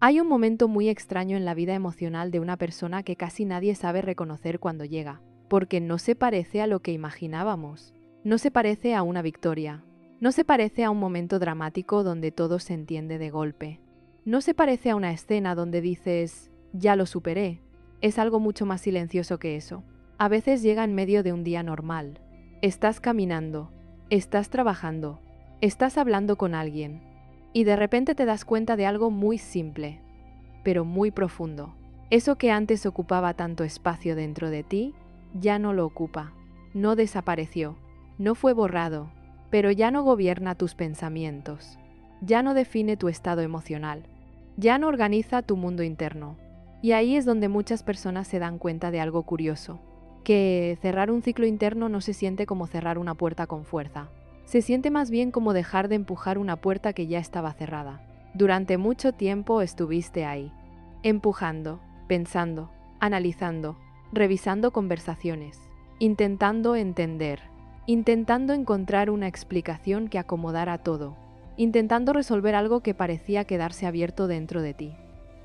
Hay un momento muy extraño en la vida emocional de una persona que casi nadie sabe reconocer cuando llega, porque no se parece a lo que imaginábamos. No se parece a una victoria. No se parece a un momento dramático donde todo se entiende de golpe. No se parece a una escena donde dices, ya lo superé. Es algo mucho más silencioso que eso. A veces llega en medio de un día normal. Estás caminando, estás trabajando, estás hablando con alguien, y de repente te das cuenta de algo muy simple, pero muy profundo. Eso que antes ocupaba tanto espacio dentro de ti, ya no lo ocupa. No desapareció, no fue borrado, pero ya no gobierna tus pensamientos. Ya no define tu estado emocional. Ya no organiza tu mundo interno. Y ahí es donde muchas personas se dan cuenta de algo curioso, que cerrar un ciclo interno no se siente como cerrar una puerta con fuerza. Se siente más bien como dejar de empujar una puerta que ya estaba cerrada. Durante mucho tiempo estuviste ahí, empujando, pensando, analizando, revisando conversaciones, intentando entender, intentando encontrar una explicación que acomodara todo, intentando resolver algo que parecía quedarse abierto dentro de ti.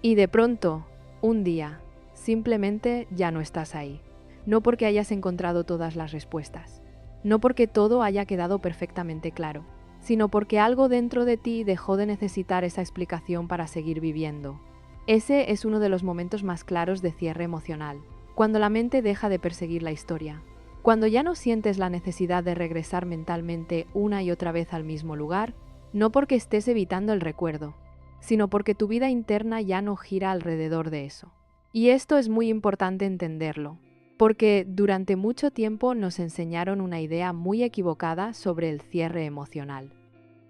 Y de pronto, un día, simplemente ya no estás ahí. No porque hayas encontrado todas las respuestas, no porque todo haya quedado perfectamente claro, sino porque algo dentro de ti dejó de necesitar esa explicación para seguir viviendo. Ese es uno de los momentos más claros de cierre emocional, cuando la mente deja de perseguir la historia, cuando ya no sientes la necesidad de regresar mentalmente una y otra vez al mismo lugar, no porque estés evitando el recuerdo, sino porque tu vida interna ya no gira alrededor de eso. Y esto es muy importante entenderlo, porque durante mucho tiempo nos enseñaron una idea muy equivocada sobre el cierre emocional.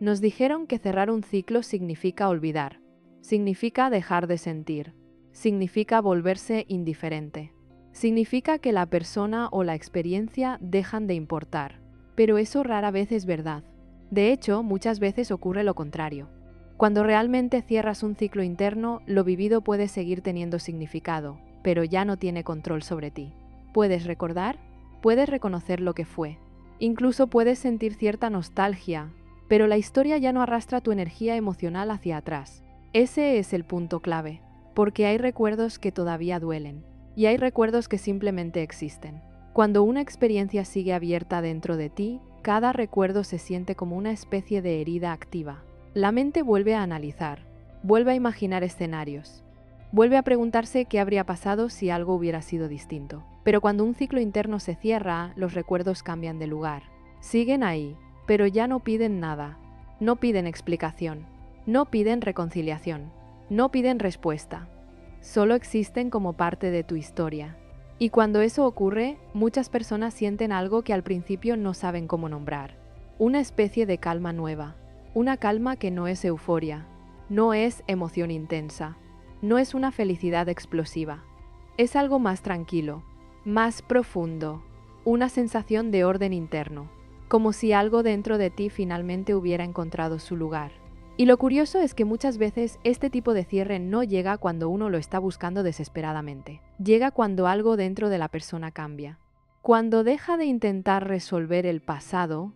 Nos dijeron que cerrar un ciclo significa olvidar, significa dejar de sentir, significa volverse indiferente, significa que la persona o la experiencia dejan de importar, pero eso rara vez es verdad. De hecho, muchas veces ocurre lo contrario. Cuando realmente cierras un ciclo interno, lo vivido puede seguir teniendo significado, pero ya no tiene control sobre ti. Puedes recordar, puedes reconocer lo que fue, incluso puedes sentir cierta nostalgia, pero la historia ya no arrastra tu energía emocional hacia atrás. Ese es el punto clave, porque hay recuerdos que todavía duelen, y hay recuerdos que simplemente existen. Cuando una experiencia sigue abierta dentro de ti, cada recuerdo se siente como una especie de herida activa. La mente vuelve a analizar, vuelve a imaginar escenarios, vuelve a preguntarse qué habría pasado si algo hubiera sido distinto. Pero cuando un ciclo interno se cierra, los recuerdos cambian de lugar. Siguen ahí, pero ya no piden nada. No piden explicación, no piden reconciliación, no piden respuesta. Solo existen como parte de tu historia. Y cuando eso ocurre, muchas personas sienten algo que al principio no saben cómo nombrar. Una especie de calma nueva. Una calma que no es euforia, no es emoción intensa, no es una felicidad explosiva. Es algo más tranquilo, más profundo, una sensación de orden interno, como si algo dentro de ti finalmente hubiera encontrado su lugar. Y lo curioso es que muchas veces este tipo de cierre no llega cuando uno lo está buscando desesperadamente. Llega cuando algo dentro de la persona cambia. Cuando deja de intentar resolver el pasado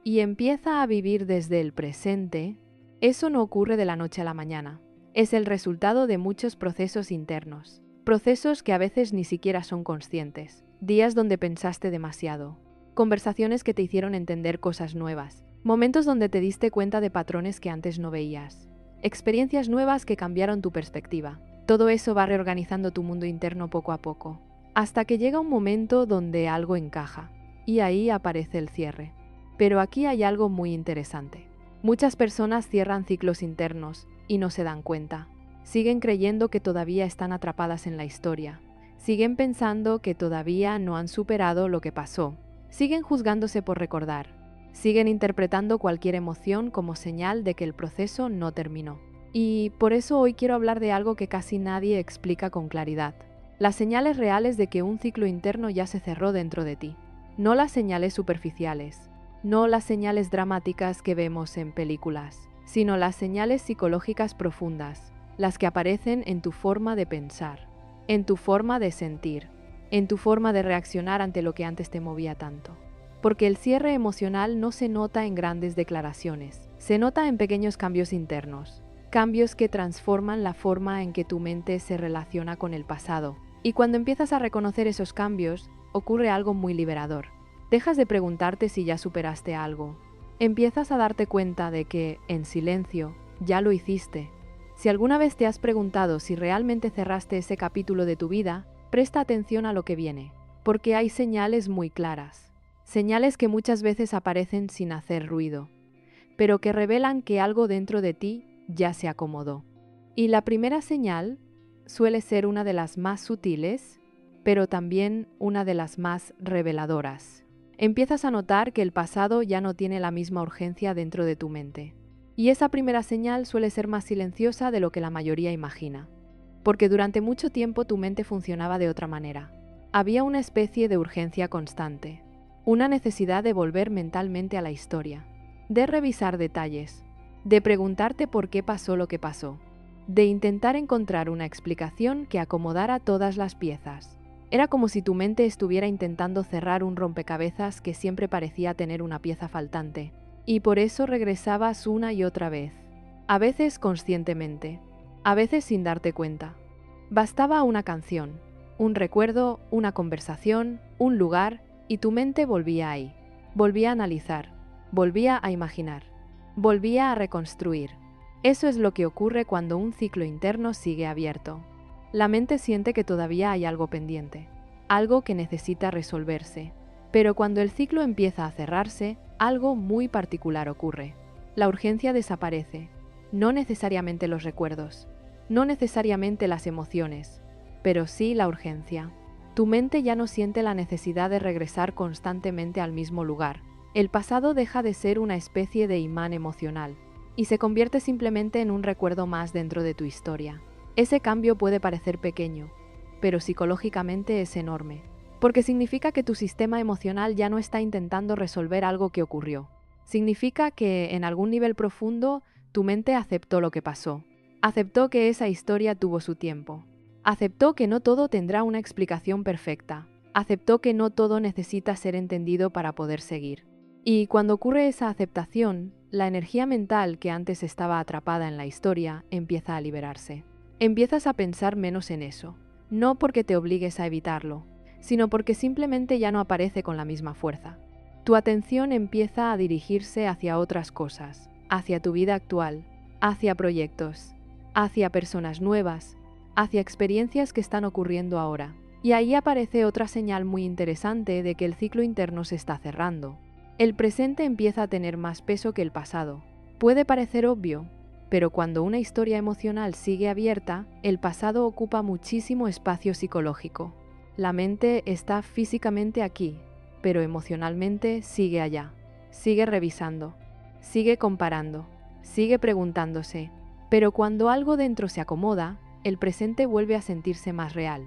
y empieza a vivir desde el presente. Eso no ocurre de la noche a la mañana. Es el resultado de muchos procesos internos. Procesos que a veces ni siquiera son conscientes. Días donde pensaste demasiado. Conversaciones que te hicieron entender cosas nuevas. Momentos donde te diste cuenta de patrones que antes no veías. Experiencias nuevas que cambiaron tu perspectiva. Todo eso va reorganizando tu mundo interno poco a poco, hasta que llega un momento donde algo encaja. Y ahí aparece el cierre. Pero aquí hay algo muy interesante. Muchas personas cierran ciclos internos y no se dan cuenta. Siguen creyendo que todavía están atrapadas en la historia. Siguen pensando que todavía no han superado lo que pasó. Siguen juzgándose por recordar. Siguen interpretando cualquier emoción como señal de que el proceso no terminó. Y por eso hoy quiero hablar de algo que casi nadie explica con claridad. Las señales reales de que un ciclo interno ya se cerró dentro de ti. No las señales superficiales. No las señales dramáticas que vemos en películas, sino las señales psicológicas profundas, las que aparecen en tu forma de pensar, en tu forma de sentir, en tu forma de reaccionar ante lo que antes te movía tanto. Porque el cierre emocional no se nota en grandes declaraciones, se nota en pequeños cambios internos, cambios que transforman la forma en que tu mente se relaciona con el pasado. Y cuando empiezas a reconocer esos cambios, ocurre algo muy liberador. Dejas de preguntarte si ya superaste algo. Empiezas a darte cuenta de que, en silencio, ya lo hiciste. Si alguna vez te has preguntado si realmente cerraste ese capítulo de tu vida, presta atención a lo que viene, porque hay señales muy claras. Señales que muchas veces aparecen sin hacer ruido, pero que revelan que algo dentro de ti ya se acomodó. Y la primera señal suele ser una de las más sutiles, pero también una de las más reveladoras. Empiezas a notar que el pasado ya no tiene la misma urgencia dentro de tu mente. Y esa primera señal suele ser más silenciosa de lo que la mayoría imagina, porque durante mucho tiempo tu mente funcionaba de otra manera. Había una especie de urgencia constante, una necesidad de volver mentalmente a la historia, de revisar detalles, de preguntarte por qué pasó lo que pasó, de intentar encontrar una explicación que acomodara todas las piezas. Era como si tu mente estuviera intentando cerrar un rompecabezas que siempre parecía tener una pieza faltante, y por eso regresabas una y otra vez, a veces conscientemente, a veces sin darte cuenta. Bastaba una canción, un recuerdo, una conversación, un lugar, y tu mente volvía ahí, volvía a analizar, volvía a imaginar, volvía a reconstruir. Eso es lo que ocurre cuando un ciclo interno sigue abierto. La mente siente que todavía hay algo pendiente, algo que necesita resolverse. Pero cuando el ciclo empieza a cerrarse, algo muy particular ocurre. La urgencia desaparece, no necesariamente los recuerdos, no necesariamente las emociones, pero sí la urgencia. Tu mente ya no siente la necesidad de regresar constantemente al mismo lugar. El pasado deja de ser una especie de imán emocional y se convierte simplemente en un recuerdo más dentro de tu historia. Ese cambio puede parecer pequeño, pero psicológicamente es enorme, porque significa que tu sistema emocional ya no está intentando resolver algo que ocurrió. Significa que, en algún nivel profundo, tu mente aceptó lo que pasó, aceptó que esa historia tuvo su tiempo, aceptó que no todo tendrá una explicación perfecta, aceptó que no todo necesita ser entendido para poder seguir. Y cuando ocurre esa aceptación, la energía mental que antes estaba atrapada en la historia empieza a liberarse. Empiezas a pensar menos en eso, no porque te obligues a evitarlo, sino porque simplemente ya no aparece con la misma fuerza. Tu atención empieza a dirigirse hacia otras cosas, hacia tu vida actual, hacia proyectos, hacia personas nuevas, hacia experiencias que están ocurriendo ahora. Y ahí aparece otra señal muy interesante de que el ciclo interno se está cerrando. El presente empieza a tener más peso que el pasado. Puede parecer obvio, pero cuando una historia emocional sigue abierta, el pasado ocupa muchísimo espacio psicológico. La mente está físicamente aquí, pero emocionalmente sigue allá. Sigue revisando, sigue comparando, sigue preguntándose. Pero cuando algo dentro se acomoda, el presente vuelve a sentirse más real,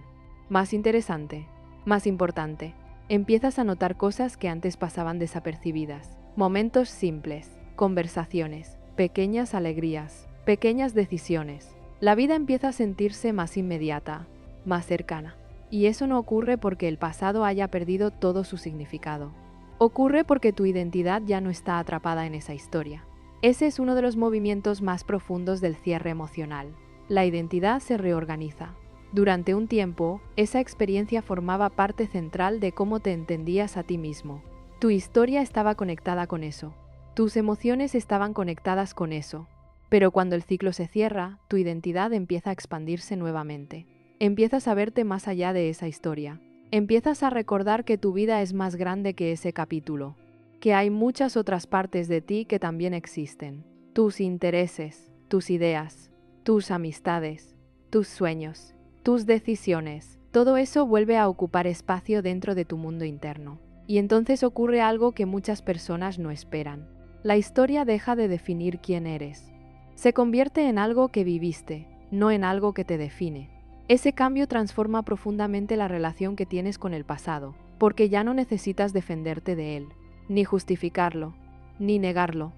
más interesante, más importante. Empiezas a notar cosas que antes pasaban desapercibidas. Momentos simples, conversaciones, pequeñas alegrías, pequeñas decisiones. La vida empieza a sentirse más inmediata, más cercana. Y eso no ocurre porque el pasado haya perdido todo su significado. Ocurre porque tu identidad ya no está atrapada en esa historia. Ese es uno de los movimientos más profundos del cierre emocional. La identidad se reorganiza. Durante un tiempo, esa experiencia formaba parte central de cómo te entendías a ti mismo. Tu historia estaba conectada con eso. Tus emociones estaban conectadas con eso. Pero cuando el ciclo se cierra, tu identidad empieza a expandirse nuevamente. Empiezas a verte más allá de esa historia. Empiezas a recordar que tu vida es más grande que ese capítulo, que hay muchas otras partes de ti que también existen. Tus intereses, tus ideas, tus amistades, tus sueños, tus decisiones, todo eso vuelve a ocupar espacio dentro de tu mundo interno. Y entonces ocurre algo que muchas personas no esperan. La historia deja de definir quién eres. Se convierte en algo que viviste, no en algo que te define. Ese cambio transforma profundamente la relación que tienes con el pasado, porque ya no necesitas defenderte de él, ni justificarlo, ni negarlo.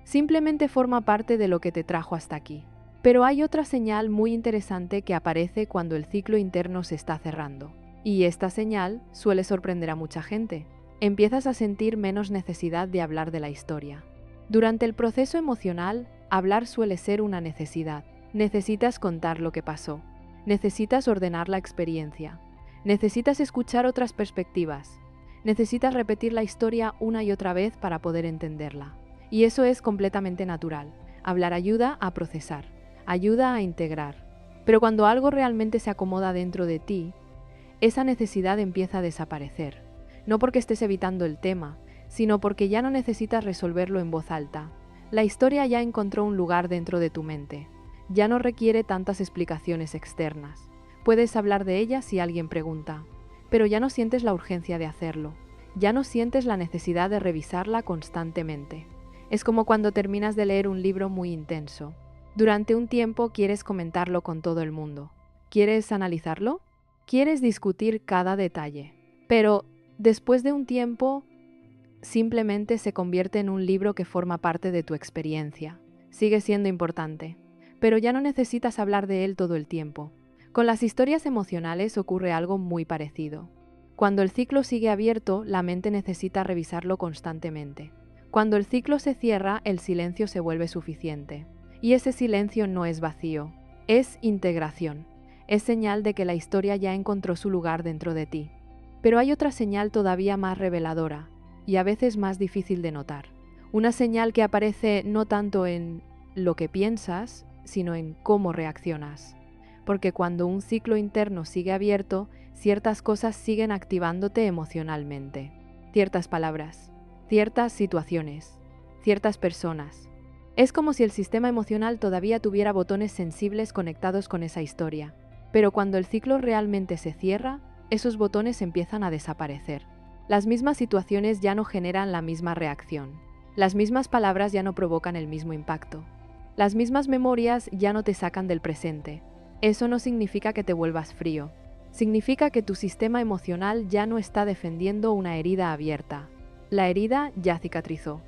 Simplemente forma parte de lo que te trajo hasta aquí. Pero hay otra señal muy interesante que aparece cuando el ciclo interno se está cerrando. Y esta señal suele sorprender a mucha gente. Empiezas a sentir menos necesidad de hablar de la historia. Durante el proceso emocional, Hablar suele ser una necesidad. Necesitas contar lo que pasó. Necesitas ordenar la experiencia. Necesitas escuchar otras perspectivas. Necesitas repetir la historia una y otra vez para poder entenderla. Y eso es completamente natural. Hablar ayuda a procesar, ayuda a integrar. Pero cuando algo realmente se acomoda dentro de ti, esa necesidad empieza a desaparecer. No porque estés evitando el tema, sino porque ya no necesitas resolverlo en voz alta. La historia ya encontró un lugar dentro de tu mente. Ya no requiere tantas explicaciones externas. Puedes hablar de ella si alguien pregunta, pero ya no sientes la urgencia de hacerlo. Ya no sientes la necesidad de revisarla constantemente. Es como cuando terminas de leer un libro muy intenso. Durante un tiempo quieres comentarlo con todo el mundo. ¿Quieres analizarlo? ¿Quieres discutir cada detalle? Pero después de un tiempo, simplemente se convierte en un libro que forma parte de tu experiencia. Sigue siendo importante, pero ya no necesitas hablar de él todo el tiempo. Con las historias emocionales ocurre algo muy parecido. Cuando el ciclo sigue abierto, la mente necesita revisarlo constantemente. Cuando el ciclo se cierra, el silencio se vuelve suficiente. Y ese silencio no es vacío, es integración. Es señal de que la historia ya encontró su lugar dentro de ti. Pero hay otra señal todavía más reveladora, y a veces más difícil de notar. Una señal que aparece no tanto en lo que piensas, sino en cómo reaccionas. Porque cuando un ciclo interno sigue abierto, ciertas cosas siguen activándote emocionalmente. Ciertas palabras, ciertas situaciones, ciertas personas. Es como si el sistema emocional todavía tuviera botones sensibles conectados con esa historia. Pero cuando el ciclo realmente se cierra, esos botones empiezan a desaparecer. Las mismas situaciones ya no generan la misma reacción. Las mismas palabras ya no provocan el mismo impacto. Las mismas memorias ya no te sacan del presente. Eso no significa que te vuelvas frío. Significa que tu sistema emocional ya no está defendiendo una herida abierta. La herida ya cicatrizó.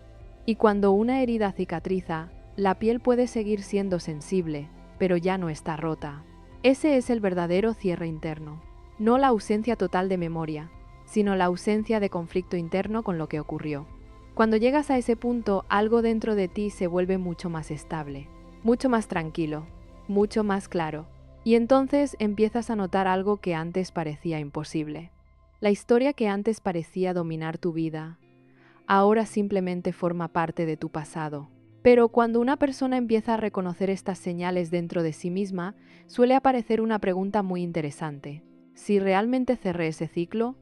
Y cuando una herida cicatriza, la piel puede seguir siendo sensible, pero ya no está rota. Ese es el verdadero cierre interno. No la ausencia total de memoria, sino la ausencia de conflicto interno con lo que ocurrió. Cuando llegas a ese punto, algo dentro de ti se vuelve mucho más estable, mucho más tranquilo, mucho más claro. Y entonces empiezas a notar algo que antes parecía imposible. La historia que antes parecía dominar tu vida, ahora simplemente forma parte de tu pasado. Pero cuando una persona empieza a reconocer estas señales dentro de sí misma, suele aparecer una pregunta muy interesante. Si realmente cerré ese ciclo,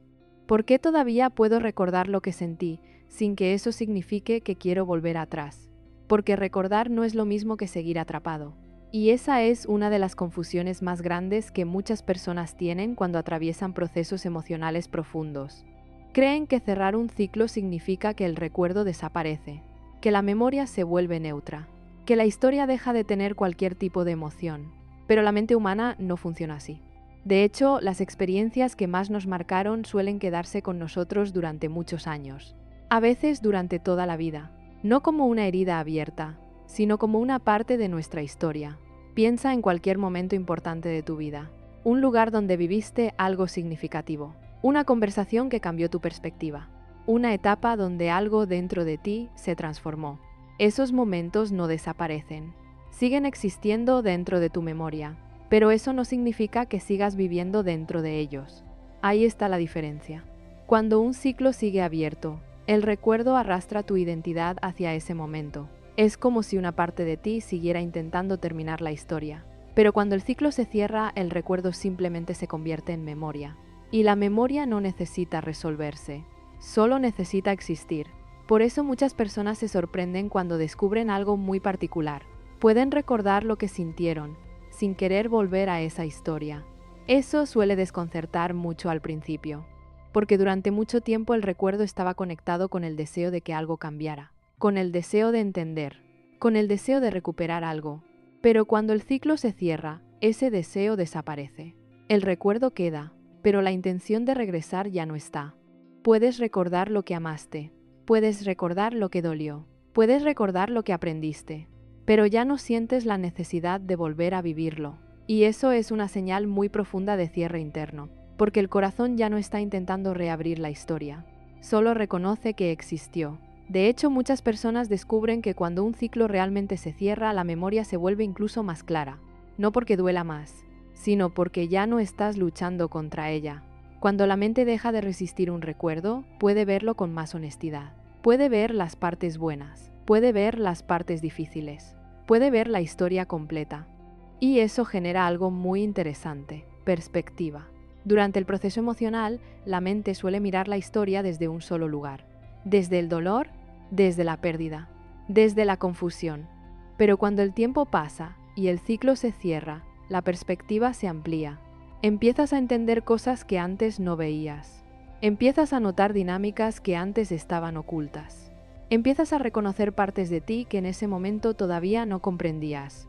¿por qué todavía puedo recordar lo que sentí sin que eso signifique que quiero volver atrás? Porque recordar no es lo mismo que seguir atrapado. Y esa es una de las confusiones más grandes que muchas personas tienen cuando atraviesan procesos emocionales profundos. Creen que cerrar un ciclo significa que el recuerdo desaparece, que la memoria se vuelve neutra, que la historia deja de tener cualquier tipo de emoción. Pero la mente humana no funciona así. De hecho, las experiencias que más nos marcaron suelen quedarse con nosotros durante muchos años, a veces durante toda la vida, no como una herida abierta, sino como una parte de nuestra historia. Piensa en cualquier momento importante de tu vida, un lugar donde viviste algo significativo, una conversación que cambió tu perspectiva, una etapa donde algo dentro de ti se transformó. Esos momentos no desaparecen, siguen existiendo dentro de tu memoria, pero eso no significa que sigas viviendo dentro de ellos. Ahí está la diferencia. Cuando un ciclo sigue abierto, el recuerdo arrastra tu identidad hacia ese momento. Es como si una parte de ti siguiera intentando terminar la historia. Pero cuando el ciclo se cierra, el recuerdo simplemente se convierte en memoria. Y la memoria no necesita resolverse, solo necesita existir. Por eso muchas personas se sorprenden cuando descubren algo muy particular. Pueden recordar lo que sintieron, sin querer volver a esa historia. Eso suele desconcertar mucho al principio, porque durante mucho tiempo el recuerdo estaba conectado con el deseo de que algo cambiara, con el deseo de entender, con el deseo de recuperar algo. Pero cuando el ciclo se cierra, ese deseo desaparece. El recuerdo queda, pero la intención de regresar ya no está. Puedes recordar lo que amaste, puedes recordar lo que dolió, puedes recordar lo que aprendiste, pero ya no sientes la necesidad de volver a vivirlo. Y eso es una señal muy profunda de cierre interno, porque el corazón ya no está intentando reabrir la historia, solo reconoce que existió. De hecho, muchas personas descubren que cuando un ciclo realmente se cierra, la memoria se vuelve incluso más clara. No porque duela más, sino porque ya no estás luchando contra ella. Cuando la mente deja de resistir un recuerdo, puede verlo con más honestidad. Puede ver las partes buenas, puede ver las partes difíciles, puede ver la historia completa. Y eso genera algo muy interesante: perspectiva. Durante el proceso emocional, la mente suele mirar la historia desde un solo lugar. Desde el dolor, desde la pérdida, desde la confusión. Pero cuando el tiempo pasa y el ciclo se cierra, la perspectiva se amplía. Empiezas a entender cosas que antes no veías. Empiezas a notar dinámicas que antes estaban ocultas. Empiezas a reconocer partes de ti que en ese momento todavía no comprendías.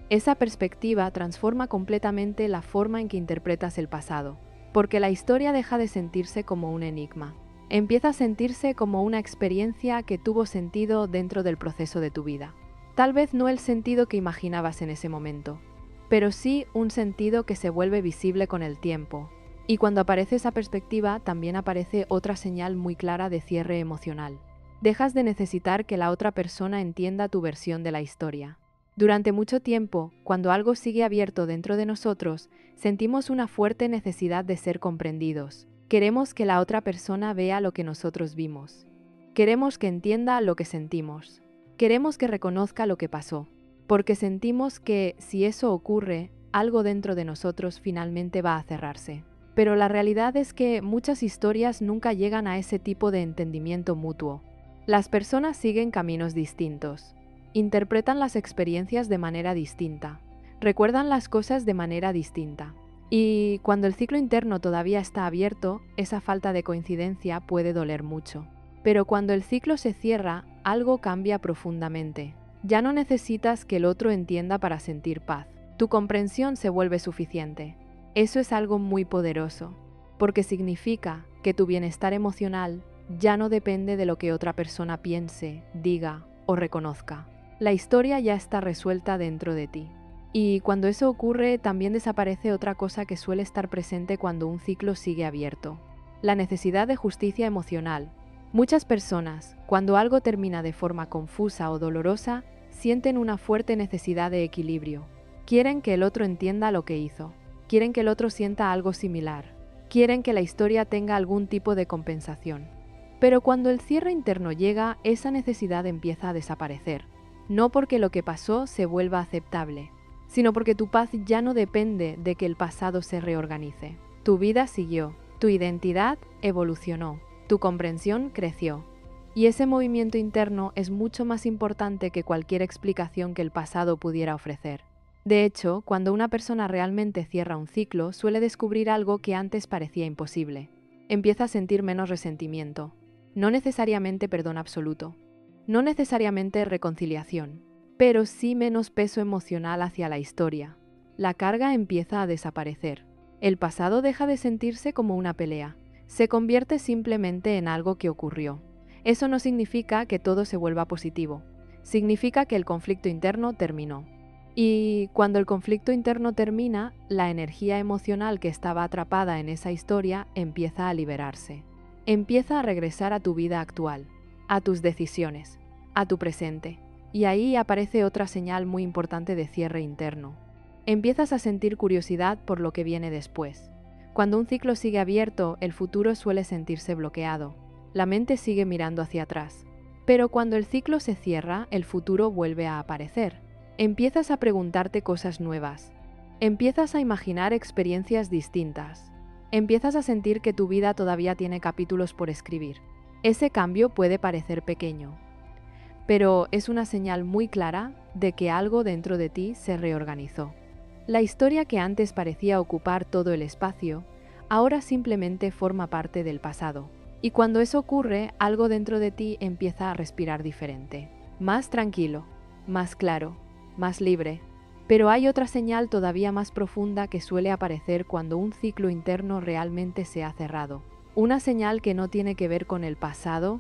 Esa perspectiva transforma completamente la forma en que interpretas el pasado, porque la historia deja de sentirse como un enigma. Empieza a sentirse como una experiencia que tuvo sentido dentro del proceso de tu vida. Tal vez no el sentido que imaginabas en ese momento, pero sí un sentido que se vuelve visible con el tiempo. Y cuando aparece esa perspectiva, también aparece otra señal muy clara de cierre emocional. Dejas de necesitar que la otra persona entienda tu versión de la historia. Durante mucho tiempo, cuando algo sigue abierto dentro de nosotros, sentimos una fuerte necesidad de ser comprendidos. Queremos que la otra persona vea lo que nosotros vimos. Queremos que entienda lo que sentimos. Queremos que reconozca lo que pasó, porque sentimos que, si eso ocurre, algo dentro de nosotros finalmente va a cerrarse. Pero la realidad es que muchas historias nunca llegan a ese tipo de entendimiento mutuo. Las personas siguen caminos distintos. Interpretan las experiencias de manera distinta. Recuerdan las cosas de manera distinta. Y cuando el ciclo interno todavía está abierto, esa falta de coincidencia puede doler mucho. Pero cuando el ciclo se cierra, algo cambia profundamente. Ya no necesitas que el otro entienda para sentir paz. Tu comprensión se vuelve suficiente. Eso es algo muy poderoso, porque significa que tu bienestar emocional ya no depende de lo que otra persona piense, diga o reconozca. La historia ya está resuelta dentro de ti. Y cuando eso ocurre, también desaparece otra cosa que suele estar presente cuando un ciclo sigue abierto: la necesidad de justicia emocional. Muchas personas, cuando algo termina de forma confusa o dolorosa, sienten una fuerte necesidad de equilibrio. Quieren que el otro entienda lo que hizo. Quieren que el otro sienta algo similar. Quieren que la historia tenga algún tipo de compensación. Pero cuando el cierre interno llega, esa necesidad empieza a desaparecer. No porque lo que pasó se vuelva aceptable, sino porque tu paz ya no depende de que el pasado se reorganice. Tu vida siguió, tu identidad evolucionó, tu comprensión creció. Y ese movimiento interno es mucho más importante que cualquier explicación que el pasado pudiera ofrecer. De hecho, cuando una persona realmente cierra un ciclo, suele descubrir algo que antes parecía imposible. Empieza a sentir menos resentimiento, no necesariamente perdón absoluto, no necesariamente reconciliación, pero sí menos peso emocional hacia la historia. La carga empieza a desaparecer. El pasado deja de sentirse como una pelea. Se convierte simplemente en algo que ocurrió. Eso no significa que todo se vuelva positivo. Significa que el conflicto interno terminó. Y cuando el conflicto interno termina, la energía emocional que estaba atrapada en esa historia empieza a liberarse. Empieza a regresar a tu vida actual, a tus decisiones, a tu presente. Y ahí aparece otra señal muy importante de cierre interno. Empiezas a sentir curiosidad por lo que viene después. Cuando un ciclo sigue abierto, el futuro suele sentirse bloqueado. La mente sigue mirando hacia atrás. Pero cuando el ciclo se cierra, el futuro vuelve a aparecer. Empiezas a preguntarte cosas nuevas. Empiezas a imaginar experiencias distintas. Empiezas a sentir que tu vida todavía tiene capítulos por escribir. Ese cambio puede parecer pequeño, pero es una señal muy clara de que algo dentro de ti se reorganizó. La historia que antes parecía ocupar todo el espacio, ahora simplemente forma parte del pasado. Y cuando eso ocurre, algo dentro de ti empieza a respirar diferente, más tranquilo, más claro, más libre. Pero hay otra señal todavía más profunda que suele aparecer cuando un ciclo interno realmente se ha cerrado. Una señal que no tiene que ver con el pasado,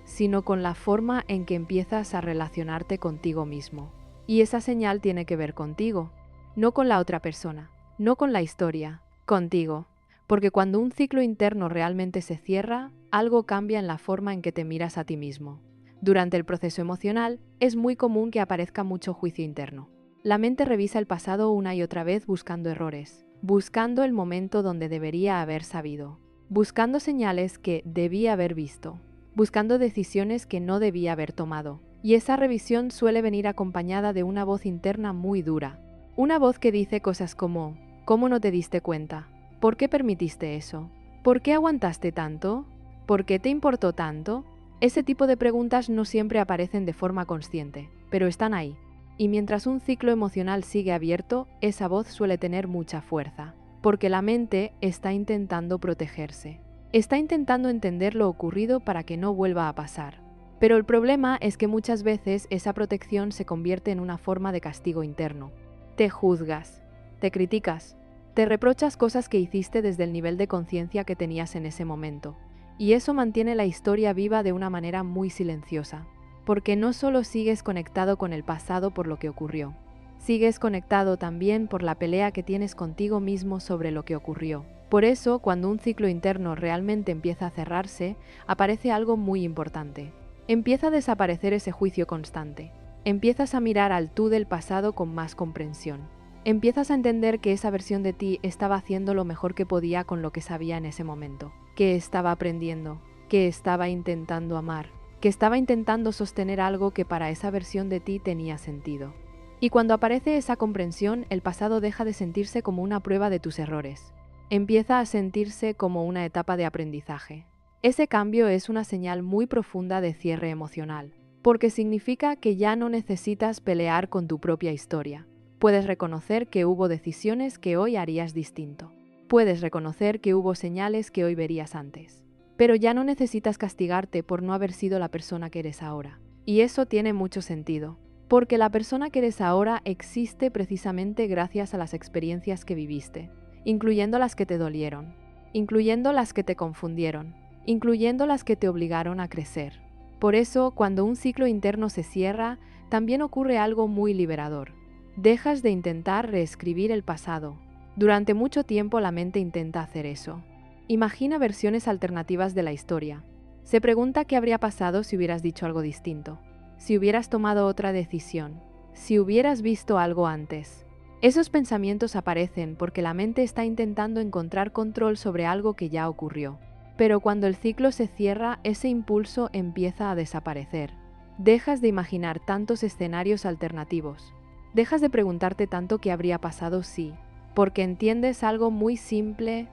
sino con la forma en que empiezas a relacionarte contigo mismo. Y esa señal tiene que ver contigo, no con la otra persona, no con la historia, contigo. Porque cuando un ciclo interno realmente se cierra, algo cambia en la forma en que te miras a ti mismo. Durante el proceso emocional, es muy común que aparezca mucho juicio interno. La mente revisa el pasado una y otra vez buscando errores, buscando el momento donde debería haber sabido, buscando señales que debía haber visto, buscando decisiones que no debía haber tomado. Y esa revisión suele venir acompañada de una voz interna muy dura. Una voz que dice cosas como: ¿cómo no te diste cuenta? ¿Por qué permitiste eso? ¿Por qué aguantaste tanto? ¿Por qué te importó tanto? Ese tipo de preguntas no siempre aparecen de forma consciente, pero están ahí. Y mientras un ciclo emocional sigue abierto, esa voz suele tener mucha fuerza, porque la mente está intentando protegerse. Está intentando entender lo ocurrido para que no vuelva a pasar. Pero el problema es que muchas veces esa protección se convierte en una forma de castigo interno. Te juzgas, te criticas, te reprochas cosas que hiciste desde el nivel de conciencia que tenías en ese momento. Y eso mantiene la historia viva de una manera muy silenciosa, porque no solo sigues conectado con el pasado por lo que ocurrió, sigues conectado también por la pelea que tienes contigo mismo sobre lo que ocurrió. Por eso, cuando un ciclo interno realmente empieza a cerrarse, aparece algo muy importante. Empieza a desaparecer ese juicio constante. Empiezas a mirar al tú del pasado con más comprensión. Empiezas a entender que esa versión de ti estaba haciendo lo mejor que podía con lo que sabía en ese momento, que estaba aprendiendo, que estaba intentando amar, que estaba intentando sostener algo que para esa versión de ti tenía sentido. Y cuando aparece esa comprensión, el pasado deja de sentirse como una prueba de tus errores. Empieza a sentirse como una etapa de aprendizaje. Ese cambio es una señal muy profunda de cierre emocional, porque significa que ya no necesitas pelear con tu propia historia. Puedes reconocer que hubo decisiones que hoy harías distinto. Puedes reconocer que hubo señales que hoy verías antes. Pero ya no necesitas castigarte por no haber sido la persona que eres ahora. Y eso tiene mucho sentido, porque la persona que eres ahora existe precisamente gracias a las experiencias que viviste, incluyendo las que te dolieron, incluyendo las que te confundieron, incluyendo las que te obligaron a crecer. Por eso, cuando un ciclo interno se cierra, también ocurre algo muy liberador. Dejas de intentar reescribir el pasado. Durante mucho tiempo la mente intenta hacer eso. Imagina versiones alternativas de la historia. Se pregunta qué habría pasado si hubieras dicho algo distinto, si hubieras tomado otra decisión, si hubieras visto algo antes. Esos pensamientos aparecen porque la mente está intentando encontrar control sobre algo que ya ocurrió. Pero cuando el ciclo se cierra, ese impulso empieza a desaparecer. Dejas de imaginar tantos escenarios alternativos. Dejas de preguntarte tanto qué habría pasado si, porque entiendes algo muy simple,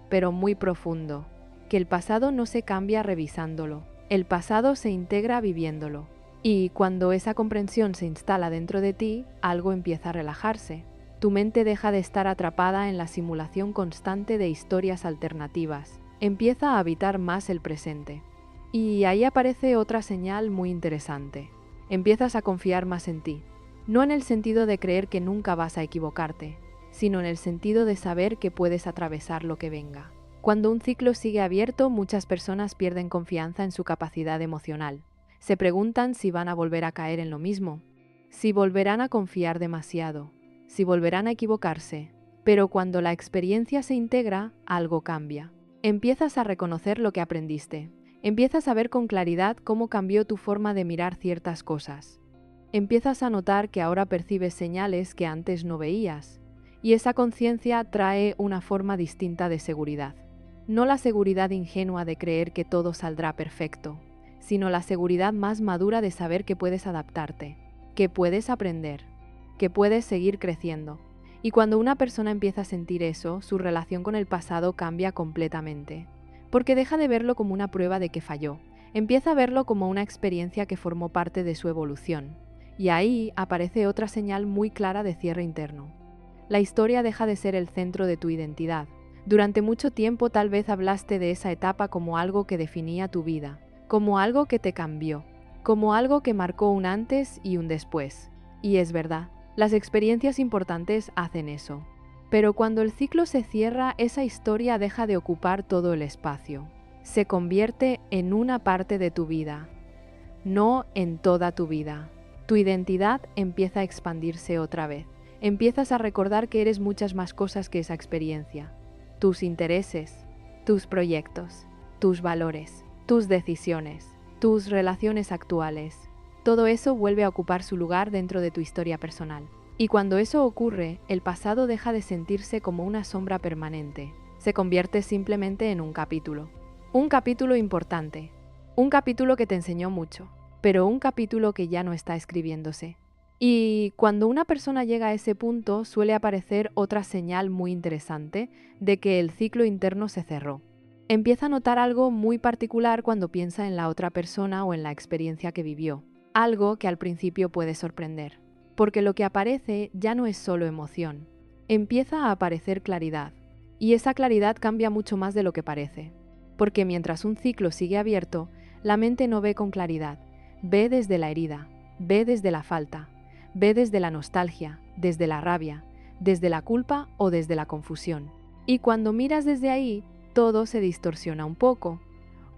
pero muy profundo, que el pasado no se cambia revisándolo, el pasado se integra viviéndolo. Y cuando esa comprensión se instala dentro de ti, algo empieza a relajarse. Tu mente deja de estar atrapada en la simulación constante de historias alternativas. Empieza a habitar más el presente. Y ahí aparece otra señal muy interesante. Empiezas a confiar más en ti. No en el sentido de creer que nunca vas a equivocarte, sino en el sentido de saber que puedes atravesar lo que venga. Cuando un ciclo sigue abierto, muchas personas pierden confianza en su capacidad emocional. Se preguntan si van a volver a caer en lo mismo, si volverán a confiar demasiado, si volverán a equivocarse. Pero cuando la experiencia se integra, algo cambia. Empiezas a reconocer lo que aprendiste. Empiezas a ver con claridad cómo cambió tu forma de mirar ciertas cosas. Empiezas a notar que ahora percibes señales que antes no veías. Y esa conciencia trae una forma distinta de seguridad. No la seguridad ingenua de creer que todo saldrá perfecto, sino la seguridad más madura de saber que puedes adaptarte, que puedes aprender, que puedes seguir creciendo. Y cuando una persona empieza a sentir eso, su relación con el pasado cambia completamente, porque deja de verlo como una prueba de que falló, empieza a verlo como una experiencia que formó parte de su evolución. Y ahí aparece otra señal muy clara de cierre interno. La historia deja de ser el centro de tu identidad. Durante mucho tiempo tal vez hablaste de esa etapa como algo que definía tu vida, como algo que te cambió, como algo que marcó un antes y un después. Y es verdad, las experiencias importantes hacen eso. Pero cuando el ciclo se cierra, esa historia deja de ocupar todo el espacio. Se convierte en una parte de tu vida, no en toda tu vida. Tu identidad empieza a expandirse otra vez. Empiezas a recordar que eres muchas más cosas que esa experiencia. Tus intereses, tus proyectos, tus valores, tus decisiones. tus relaciones actuales. Todo eso vuelve a ocupar su lugar dentro de tu historia personal. Y cuando eso ocurre, el pasado deja de sentirse como una sombra permanente. Se convierte simplemente en un capítulo. Un capítulo importante. Un capítulo que te enseñó mucho, pero un capítulo que ya no está escribiéndose. Y cuando una persona llega a ese punto, suele aparecer otra señal muy interesante de que el ciclo interno se cerró. Empieza a notar algo muy particular cuando piensa en la otra persona o en la experiencia que vivió. Algo que al principio puede sorprender, porque lo que aparece ya no es solo emoción. Empieza a aparecer claridad, y esa claridad cambia mucho más de lo que parece. Porque mientras un ciclo sigue abierto, la mente no ve con claridad, ve desde la herida, ve desde la falta, ve desde la nostalgia, desde la rabia, desde la culpa o desde la confusión. Y cuando miras desde ahí, todo se distorsiona un poco.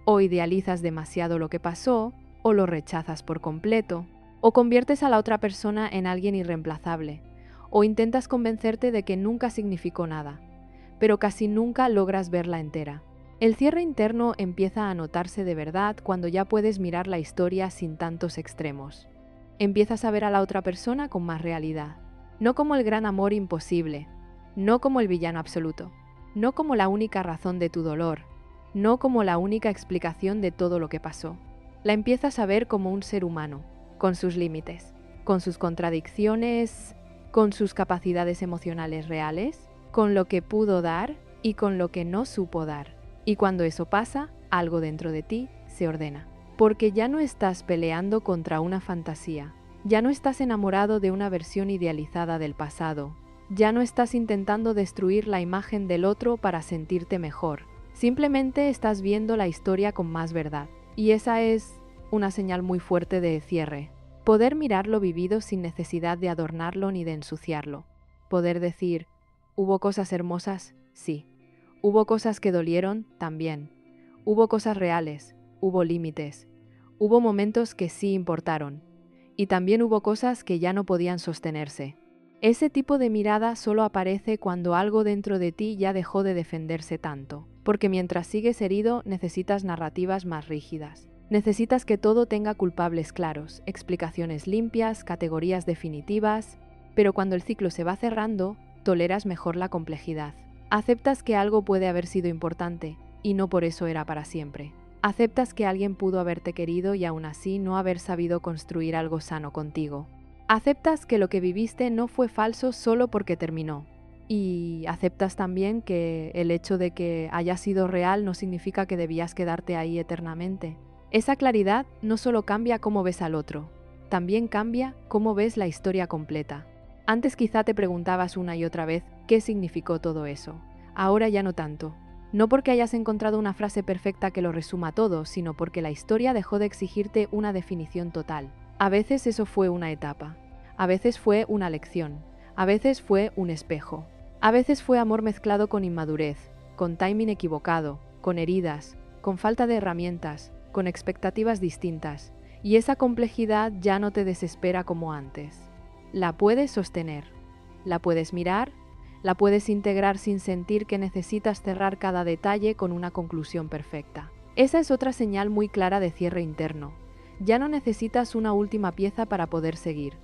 O idealizas demasiado lo que pasó, o lo rechazas por completo, o conviertes a la otra persona en alguien irreemplazable, o intentas convencerte de que nunca significó nada, pero casi nunca logras verla entera. El cierre interno empieza a notarse de verdad cuando ya puedes mirar la historia sin tantos extremos. Empiezas a ver a la otra persona con más realidad, no como el gran amor imposible, no como el villano absoluto, no como la única razón de tu dolor, no como la única explicación de todo lo que pasó. La empiezas a ver como un ser humano, con sus límites, con sus contradicciones, con sus capacidades emocionales reales, con lo que pudo dar y con lo que no supo dar. Y cuando eso pasa, algo dentro de ti se ordena. Porque ya no estás peleando contra una fantasía, ya no estás enamorado de una versión idealizada del pasado, ya no estás intentando destruir la imagen del otro para sentirte mejor. Simplemente estás viendo la historia con más verdad. Y esa es una señal muy fuerte de cierre. Poder mirar lo vivido sin necesidad de adornarlo ni de ensuciarlo. Poder decir, ¿hubo cosas hermosas? Sí. ¿Hubo cosas que dolieron? También. Hubo cosas reales, hubo límites. Hubo momentos que sí importaron. Y también hubo cosas que ya no podían sostenerse. Ese tipo de mirada solo aparece cuando algo dentro de ti ya dejó de defenderse tanto. Porque mientras sigues herido, necesitas narrativas más rígidas. Necesitas que todo tenga culpables claros, explicaciones limpias, categorías definitivas. Pero cuando el ciclo se va cerrando, toleras mejor la complejidad. Aceptas que algo puede haber sido importante, y no por eso era para siempre. Aceptas que alguien pudo haberte querido y aún así no haber sabido construir algo sano contigo. Aceptas que lo que viviste no fue falso solo porque terminó. Y aceptas también que el hecho de que haya sido real no significa que debías quedarte ahí eternamente. Esa claridad no solo cambia cómo ves al otro, también cambia cómo ves la historia completa. Antes quizá te preguntabas una y otra vez qué significó todo eso. Ahora ya no tanto. No porque hayas encontrado una frase perfecta que lo resuma todo, sino porque la historia dejó de exigirte una definición total. A veces eso fue una etapa. A veces fue una lección. A veces fue un espejo. A veces fue amor mezclado con inmadurez, con timing equivocado, con heridas, con falta de herramientas, con expectativas distintas. Y esa complejidad ya no te desespera como antes. La puedes sostener, la puedes mirar, la puedes integrar sin sentir que necesitas cerrar cada detalle con una conclusión perfecta. Esa es otra señal muy clara de cierre interno. Ya no necesitas una última pieza para poder seguir.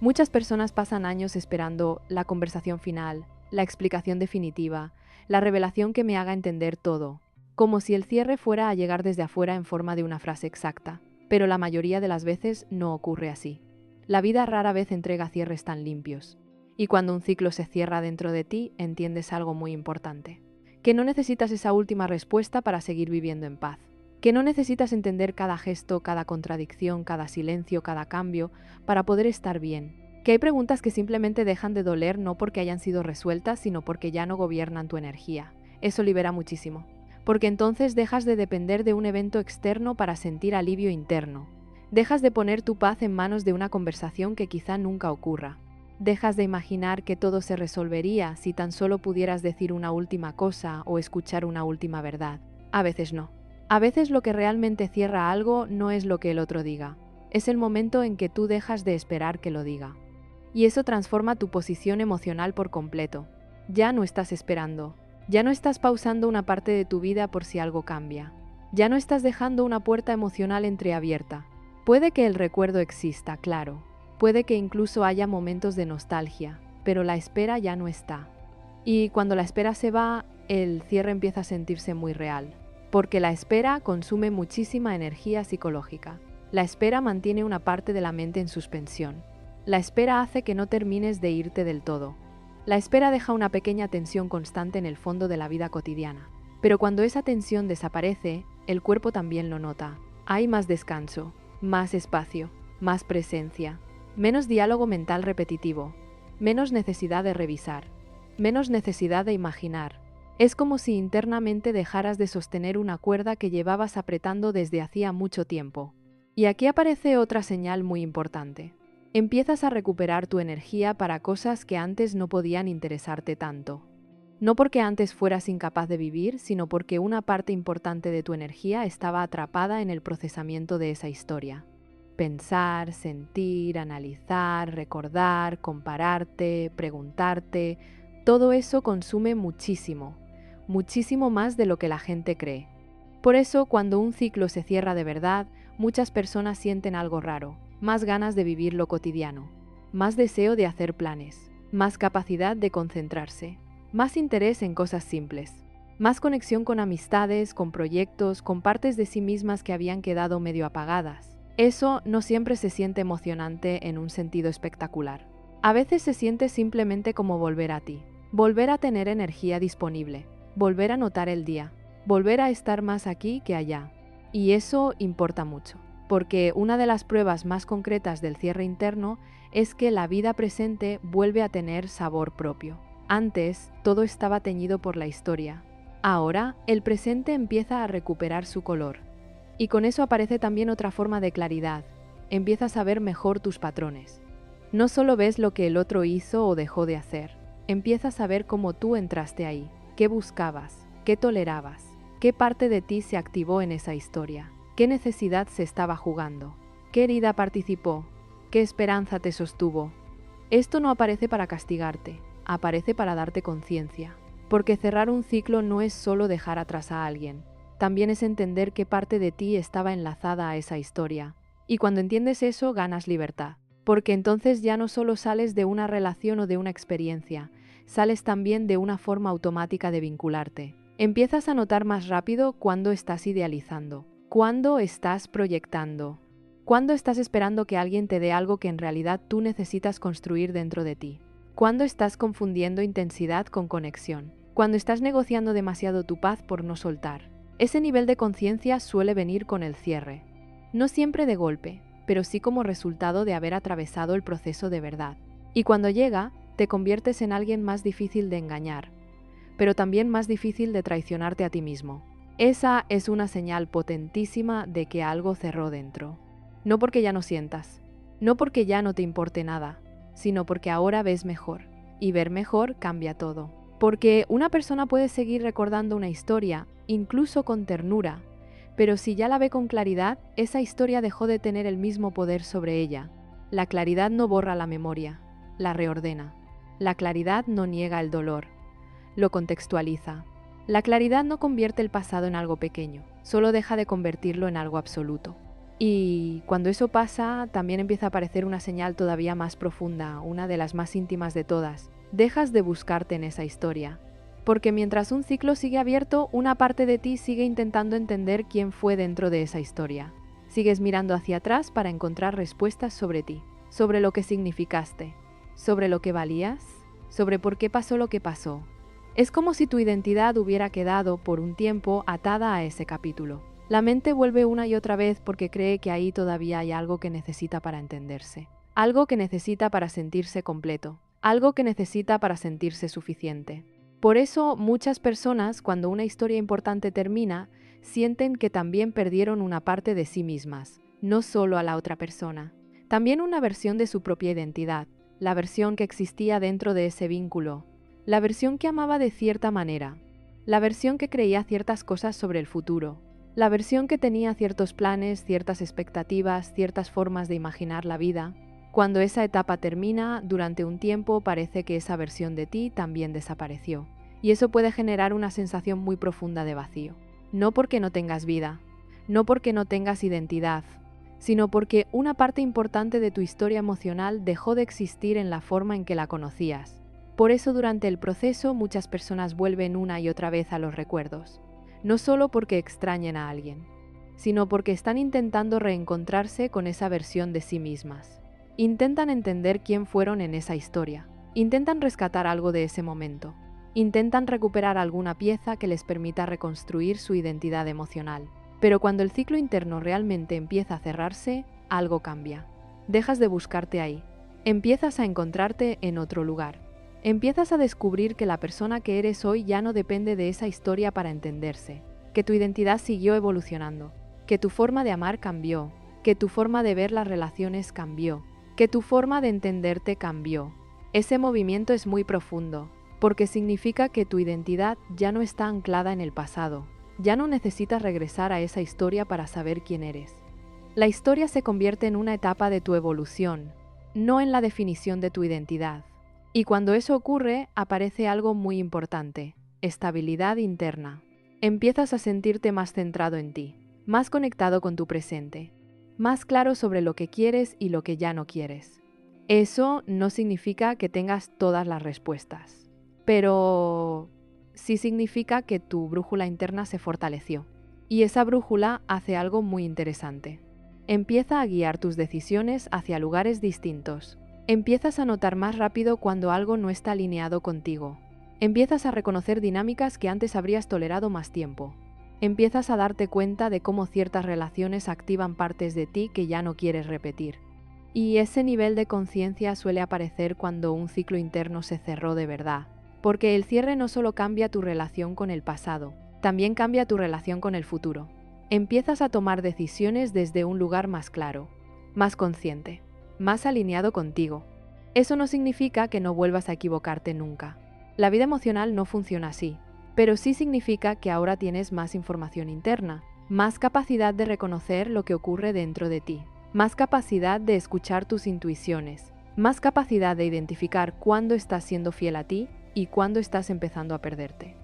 Muchas personas pasan años esperando la conversación final, la explicación definitiva, la revelación que me haga entender todo, como si el cierre fuera a llegar desde afuera en forma de una frase exacta. Pero la mayoría de las veces no ocurre así. La vida rara vez entrega cierres tan limpios. Y cuando un ciclo se cierra dentro de ti, entiendes algo muy importante. Que no necesitas esa última respuesta para seguir viviendo en paz. Que no necesitas entender cada gesto, cada contradicción, cada silencio, cada cambio, para poder estar bien. Que hay preguntas que simplemente dejan de doler no porque hayan sido resueltas, sino porque ya no gobiernan tu energía. Eso libera muchísimo. Porque entonces dejas de depender de un evento externo para sentir alivio interno. Dejas de poner tu paz en manos de una conversación que quizá nunca ocurra. Dejas de imaginar que todo se resolvería si tan solo pudieras decir una última cosa o escuchar una última verdad. A veces no. A veces lo que realmente cierra algo no es lo que el otro diga. Es el momento en que tú dejas de esperar que lo diga. Y eso transforma tu posición emocional por completo. Ya no estás esperando. Ya no estás pausando una parte de tu vida por si algo cambia. Ya no estás dejando una puerta emocional entreabierta. Puede que el recuerdo exista, claro. Puede que incluso haya momentos de nostalgia, pero la espera ya no está. Y cuando la espera se va, el cierre empieza a sentirse muy real, porque la espera consume muchísima energía psicológica. La espera mantiene una parte de la mente en suspensión. La espera hace que no termines de irte del todo. La espera deja una pequeña tensión constante en el fondo de la vida cotidiana. Pero cuando esa tensión desaparece, el cuerpo también lo nota. Hay más descanso, más espacio, más presencia, menos diálogo mental repetitivo, menos necesidad de revisar, menos necesidad de imaginar. Es como si internamente dejaras de sostener una cuerda que llevabas apretando desde hacía mucho tiempo. Y aquí aparece otra señal muy importante. Empiezas a recuperar tu energía para cosas que antes no podían interesarte tanto. No porque antes fueras incapaz de vivir, sino porque una parte importante de tu energía estaba atrapada en el procesamiento de esa historia. Pensar, sentir, analizar, recordar, compararte, preguntarte, todo eso consume muchísimo, muchísimo más de lo que la gente cree. Por eso, cuando un ciclo se cierra de verdad, muchas personas sienten algo raro, más ganas de vivir lo cotidiano, más deseo de hacer planes, más capacidad de concentrarse, más interés en cosas simples, más conexión con amistades, con proyectos, con partes de sí mismas que habían quedado medio apagadas. Eso no siempre se siente emocionante en un sentido espectacular. A veces se siente simplemente como volver a ti, volver a tener energía disponible, volver a notar el día, volver a estar más aquí que allá. Y eso importa mucho, porque una de las pruebas más concretas del cierre interno es que la vida presente vuelve a tener sabor propio. Antes, todo estaba teñido por la historia. Ahora, el presente empieza a recuperar su color. Y con eso aparece también otra forma de claridad. Empiezas a ver mejor tus patrones. No solo ves lo que el otro hizo o dejó de hacer. Empiezas a ver cómo tú entraste ahí, qué buscabas, qué tolerabas, qué parte de ti se activó en esa historia, qué necesidad se estaba jugando, qué herida participó, qué esperanza te sostuvo. Esto no aparece para castigarte, aparece para darte conciencia, porque cerrar un ciclo no es solo dejar atrás a alguien, también es entender qué parte de ti estaba enlazada a esa historia. Y cuando entiendes eso, ganas libertad, porque entonces ya no solo sales de una relación o de una experiencia, sales también de una forma automática de vincularte. Empiezas a notar más rápido cuándo estás idealizando, cuándo estás proyectando, cuándo estás esperando que alguien te dé algo que en realidad tú necesitas construir dentro de ti. Cuando estás confundiendo intensidad con conexión, cuando estás negociando demasiado tu paz por no soltar. Ese nivel de conciencia suele venir con el cierre. No siempre de golpe, pero sí como resultado de haber atravesado el proceso de verdad. Y cuando llega, te conviertes en alguien más difícil de engañar, pero también más difícil de traicionarte a ti mismo. Esa es una señal potentísima de que algo cerró dentro. No porque ya no sientas, no porque ya no te importe nada, sino porque ahora ves mejor, y ver mejor cambia todo. Porque una persona puede seguir recordando una historia, incluso con ternura, pero si ya la ve con claridad, esa historia dejó de tener el mismo poder sobre ella. La claridad no borra la memoria, la reordena. La claridad no niega el dolor, lo contextualiza. La claridad no convierte el pasado en algo pequeño, solo deja de convertirlo en algo absoluto. Y cuando eso pasa, también empieza a aparecer una señal todavía más profunda, una de las más íntimas de todas. Dejas de buscarte en esa historia. Porque mientras un ciclo sigue abierto, una parte de ti sigue intentando entender quién fue dentro de esa historia. Sigues mirando hacia atrás para encontrar respuestas sobre ti, sobre lo que significaste, sobre lo que valías, sobre por qué pasó lo que pasó. Es como si tu identidad hubiera quedado por un tiempo atada a ese capítulo. La mente vuelve una y otra vez porque cree que ahí todavía hay algo que necesita para entenderse, algo que necesita para sentirse completo, algo que necesita para sentirse suficiente. Por eso muchas personas, cuando una historia importante termina, sienten que también perdieron una parte de sí mismas, no solo a la otra persona, también una versión de su propia identidad, la versión que existía dentro de ese vínculo, la versión que amaba de cierta manera, la versión que creía ciertas cosas sobre el futuro, la versión que tenía ciertos planes, ciertas expectativas, ciertas formas de imaginar la vida. Cuando esa etapa termina, durante un tiempo parece que esa versión de ti también desapareció. Y eso puede generar una sensación muy profunda de vacío. no porque no tengas vida, no porque no tengas identidad, sino porque una parte importante de tu historia emocional dejó de existir en la forma en que la conocías. Por eso durante el proceso muchas personas vuelven una y otra vez a los recuerdos, no solo porque extrañen a alguien, sino porque están intentando reencontrarse con esa versión de sí mismas. Intentan entender quién fueron en esa historia, intentan rescatar algo de ese momento, intentan recuperar alguna pieza que les permita reconstruir su identidad emocional. Pero cuando el ciclo interno realmente empieza a cerrarse, algo cambia. Dejas de buscarte ahí. Empiezas a encontrarte en otro lugar. Empiezas a descubrir que la persona que eres hoy ya no depende de esa historia para entenderse, que tu identidad siguió evolucionando, que tu forma de amar cambió, que tu forma de ver las relaciones cambió, que tu forma de entenderte cambió. Ese movimiento es muy profundo, porque significa que tu identidad ya no está anclada en el pasado. Ya no necesitas regresar a esa historia para saber quién eres. La historia se convierte en una etapa de tu evolución, no en la definición de tu identidad. Y cuando eso ocurre, aparece algo muy importante: estabilidad interna. Empiezas a sentirte más centrado en ti, más conectado con tu presente, más claro sobre lo que quieres y lo que ya no quieres. Eso no significa que tengas todas las respuestas, pero sí significa que tu brújula interna se fortaleció. Y esa brújula hace algo muy interesante. Empieza a guiar tus decisiones hacia lugares distintos. Empiezas a notar más rápido cuando algo no está alineado contigo. Empiezas a reconocer dinámicas que antes habrías tolerado más tiempo. Empiezas a darte cuenta de cómo ciertas relaciones activan partes de ti que ya no quieres repetir. Y ese nivel de conciencia suele aparecer cuando un ciclo interno se cerró de verdad. Porque el cierre no solo cambia tu relación con el pasado, también cambia tu relación con el futuro. Empiezas a tomar decisiones desde un lugar más claro, más consciente, más alineado contigo. Eso no significa que no vuelvas a equivocarte nunca. La vida emocional no funciona así, pero sí significa que ahora tienes más información interna, más capacidad de reconocer lo que ocurre dentro de ti, más capacidad de escuchar tus intuiciones, más capacidad de identificar cuándo estás siendo fiel a ti y cuándo estás empezando a perderte.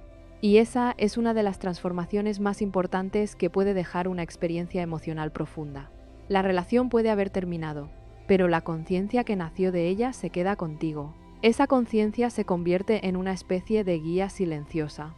Y esa es una de las transformaciones más importantes que puede dejar una experiencia emocional profunda. La relación puede haber terminado, pero la conciencia que nació de ella se queda contigo. Esa conciencia se convierte en una especie de guía silenciosa.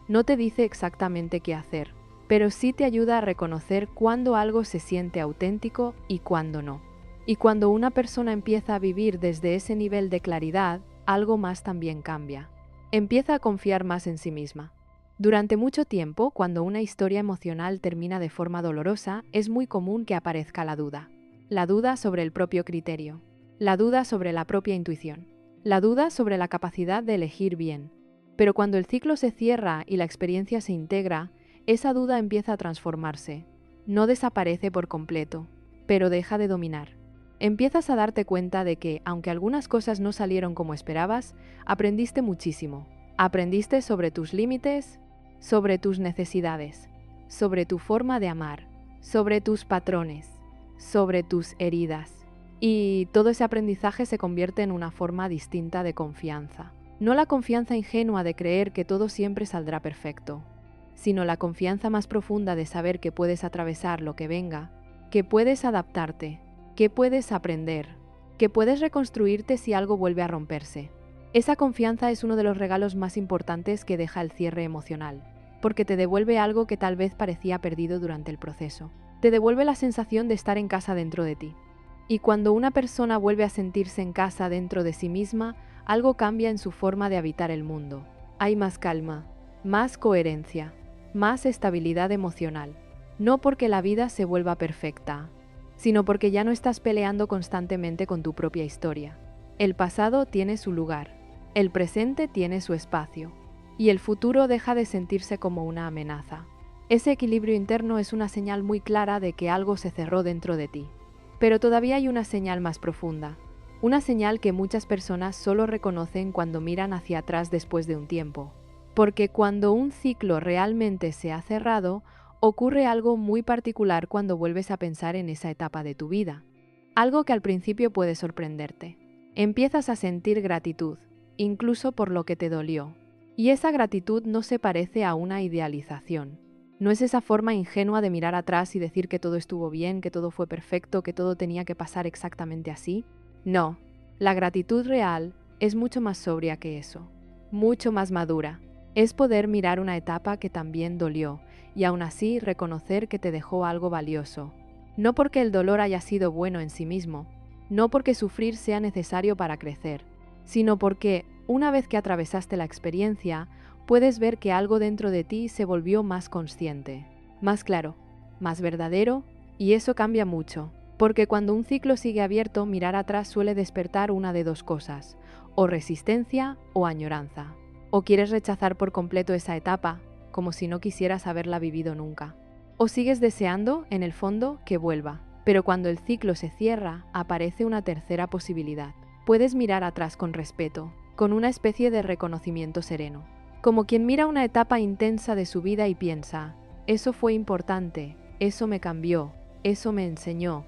No te dice exactamente qué hacer, pero sí te ayuda a reconocer cuándo algo se siente auténtico y cuándo no. Y cuando una persona empieza a vivir desde ese nivel de claridad, algo más también cambia. Empieza a confiar más en sí misma. Durante mucho tiempo, cuando una historia emocional termina de forma dolorosa, es muy común que aparezca la duda. La duda sobre el propio criterio. La duda sobre la propia intuición. La duda sobre la capacidad de elegir bien. Pero cuando el ciclo se cierra y la experiencia se integra, esa duda empieza a transformarse. No desaparece por completo, pero deja de dominar. Empiezas a darte cuenta de que, aunque algunas cosas no salieron como esperabas, aprendiste muchísimo. Aprendiste sobre tus límites, sobre tus necesidades, sobre tu forma de amar, sobre tus patrones, sobre tus heridas. Y todo ese aprendizaje se convierte en una forma distinta de confianza. No la confianza ingenua de creer que todo siempre saldrá perfecto, sino la confianza más profunda de saber que puedes atravesar lo que venga, que puedes adaptarte, que puedes aprender, que puedes reconstruirte si algo vuelve a romperse. Esa confianza es uno de los regalos más importantes que deja el cierre emocional, porque te devuelve algo que tal vez parecía perdido durante el proceso. Te devuelve la sensación de estar en casa dentro de ti. Y cuando una persona vuelve a sentirse en casa dentro de sí misma, algo cambia en su forma de habitar el mundo. Hay más calma, más coherencia, más estabilidad emocional. No porque la vida se vuelva perfecta, sino porque ya no estás peleando constantemente con tu propia historia. El pasado tiene su lugar, el presente tiene su espacio, y el futuro deja de sentirse como una amenaza. Ese equilibrio interno es una señal muy clara de que algo se cerró dentro de ti. Pero todavía hay una señal más profunda, una señal que muchas personas solo reconocen cuando miran hacia atrás después de un tiempo. Porque cuando un ciclo realmente se ha cerrado, ocurre algo muy particular cuando vuelves a pensar en esa etapa de tu vida. Algo que al principio puede sorprenderte. Empiezas a sentir gratitud, incluso por lo que te dolió. Y esa gratitud no se parece a una idealización. No es esa forma ingenua de mirar atrás y decir que todo estuvo bien, que todo fue perfecto, que todo tenía que pasar exactamente así. No, la gratitud real es mucho más sobria que eso, mucho más madura. Es poder mirar una etapa que también dolió y aún así reconocer que te dejó algo valioso. No porque el dolor haya sido bueno en sí mismo, no porque sufrir sea necesario para crecer, sino porque, una vez que atravesaste la experiencia, puedes ver que algo dentro de ti se volvió más consciente, más claro, más verdadero, y eso cambia mucho, porque cuando un ciclo sigue abierto, mirar atrás suele despertar una de dos cosas, o resistencia o añoranza. O quieres rechazar por completo esa etapa, como si no quisieras haberla vivido nunca. O sigues deseando, en el fondo, que vuelva, pero cuando el ciclo se cierra, aparece una tercera posibilidad. Puedes mirar atrás con respeto, con una especie de reconocimiento sereno. Como quien mira una etapa intensa de su vida y piensa, eso fue importante, eso me cambió, eso me enseñó,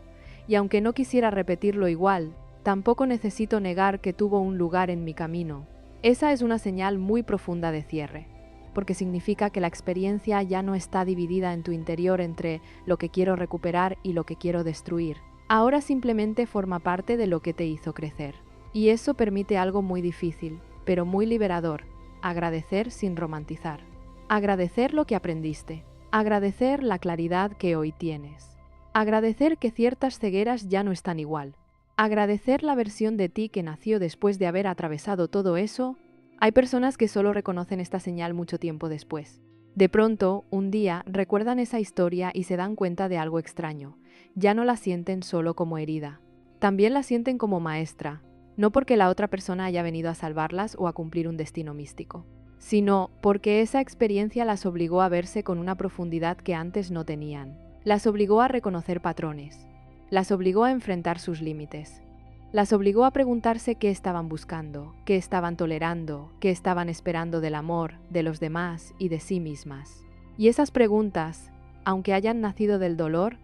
y aunque no quisiera repetirlo igual, tampoco necesito negar que tuvo un lugar en mi camino. Esa es una señal muy profunda de cierre, porque significa que la experiencia ya no está dividida en tu interior entre lo que quiero recuperar y lo que quiero destruir. Ahora simplemente forma parte de lo que te hizo crecer. Y eso permite algo muy difícil, pero muy liberador: agradecer sin romantizar. Agradecer lo que aprendiste. Agradecer la claridad que hoy tienes. Agradecer que ciertas cegueras ya no están igual. Agradecer la versión de ti que nació después de haber atravesado todo eso. Hay personas que solo reconocen esta señal mucho tiempo después. De pronto, un día, recuerdan esa historia y se dan cuenta de algo extraño. Ya no la sienten solo como herida. También la sienten como maestra. No porque la otra persona haya venido a salvarlas o a cumplir un destino místico, sino porque esa experiencia las obligó a verse con una profundidad que antes no tenían. Las obligó a reconocer patrones. Las obligó a enfrentar sus límites. Las obligó a preguntarse qué estaban buscando, qué estaban tolerando, qué estaban esperando del amor, de los demás y de sí mismas. Y esas preguntas, aunque hayan nacido del dolor,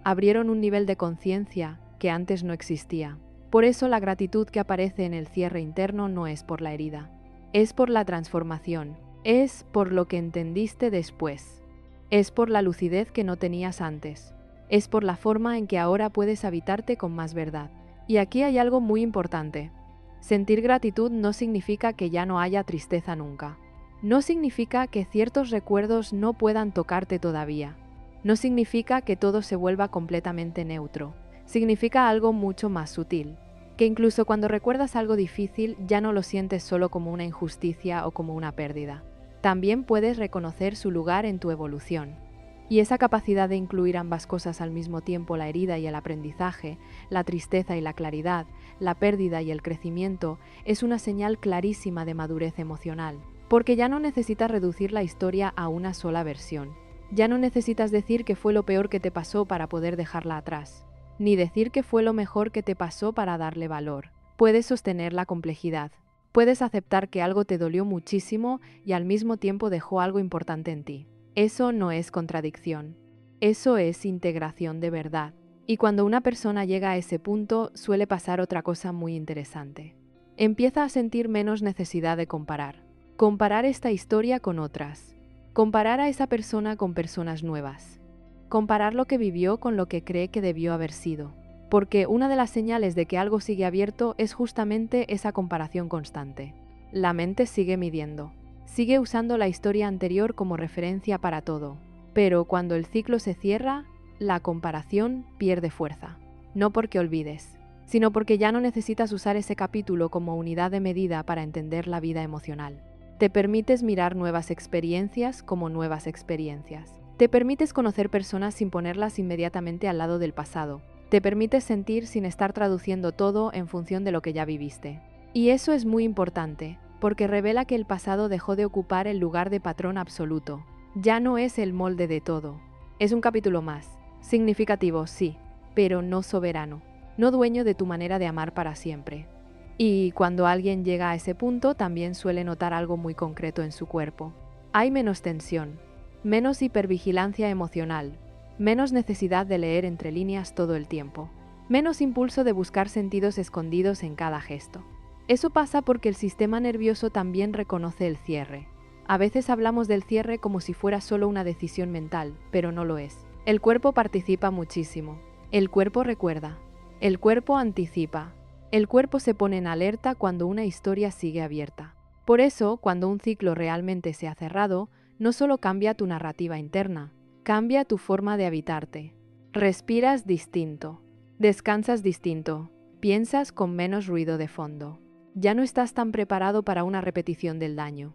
abrieron un nivel de conciencia que antes no existía. Por eso la gratitud que aparece en el cierre interno no es por la herida, es por la transformación, es por lo que entendiste después, es por la lucidez que no tenías antes, es por la forma en que ahora puedes habitarte con más verdad. Y aquí hay algo muy importante. Sentir gratitud no significa que ya no haya tristeza nunca. No significa que ciertos recuerdos no puedan tocarte todavía. No significa que todo se vuelva completamente neutro. Significa algo mucho más sutil, que incluso cuando recuerdas algo difícil ya no lo sientes solo como una injusticia o como una pérdida. También puedes reconocer su lugar en tu evolución. Y esa capacidad de incluir ambas cosas al mismo tiempo, la herida y el aprendizaje, la tristeza y la claridad, la pérdida y el crecimiento, es una señal clarísima de madurez emocional, porque ya no necesitas reducir la historia a una sola versión. Ya no necesitas decir que fue lo peor que te pasó para poder dejarla atrás, ni decir que fue lo mejor que te pasó para darle valor. Puedes sostener la complejidad. Puedes aceptar que algo te dolió muchísimo y al mismo tiempo dejó algo importante en ti. Eso no es contradicción. Eso es integración de verdad. Y cuando una persona llega a ese punto, suele pasar otra cosa muy interesante. Empieza a sentir menos necesidad de comparar. Comparar esta historia con otras. Comparar a esa persona con personas nuevas. Comparar lo que vivió con lo que cree que debió haber sido. Porque una de las señales de que algo sigue abierto es justamente esa comparación constante. La mente sigue midiendo. Sigue usando la historia anterior como referencia para todo. Pero cuando el ciclo se cierra, la comparación pierde fuerza. No porque olvides, sino porque ya no necesitas usar ese capítulo como unidad de medida para entender la vida emocional. Te permites mirar nuevas experiencias como nuevas experiencias. Te permites conocer personas sin ponerlas inmediatamente al lado del pasado. Te permites sentir sin estar traduciendo todo en función de lo que ya viviste. Y eso es muy importante, porque revela que el pasado dejó de ocupar el lugar de patrón absoluto. Ya no es el molde de todo. Es un capítulo más. Significativo, sí, pero no soberano. No dueño de tu manera de amar para siempre. Y cuando alguien llega a ese punto, también suele notar algo muy concreto en su cuerpo. Hay menos tensión, menos hipervigilancia emocional, menos necesidad de leer entre líneas todo el tiempo, menos impulso de buscar sentidos escondidos en cada gesto. Eso pasa porque el sistema nervioso también reconoce el cierre. A veces hablamos del cierre como si fuera solo una decisión mental, pero no lo es. El cuerpo participa muchísimo. El cuerpo recuerda. El cuerpo anticipa. El cuerpo se pone en alerta cuando una historia sigue abierta. Por eso, cuando un ciclo realmente se ha cerrado, no solo cambia tu narrativa interna, cambia tu forma de habitarte. Respiras distinto. Descansas distinto. Piensas con menos ruido de fondo. Ya no estás tan preparado para una repetición del daño.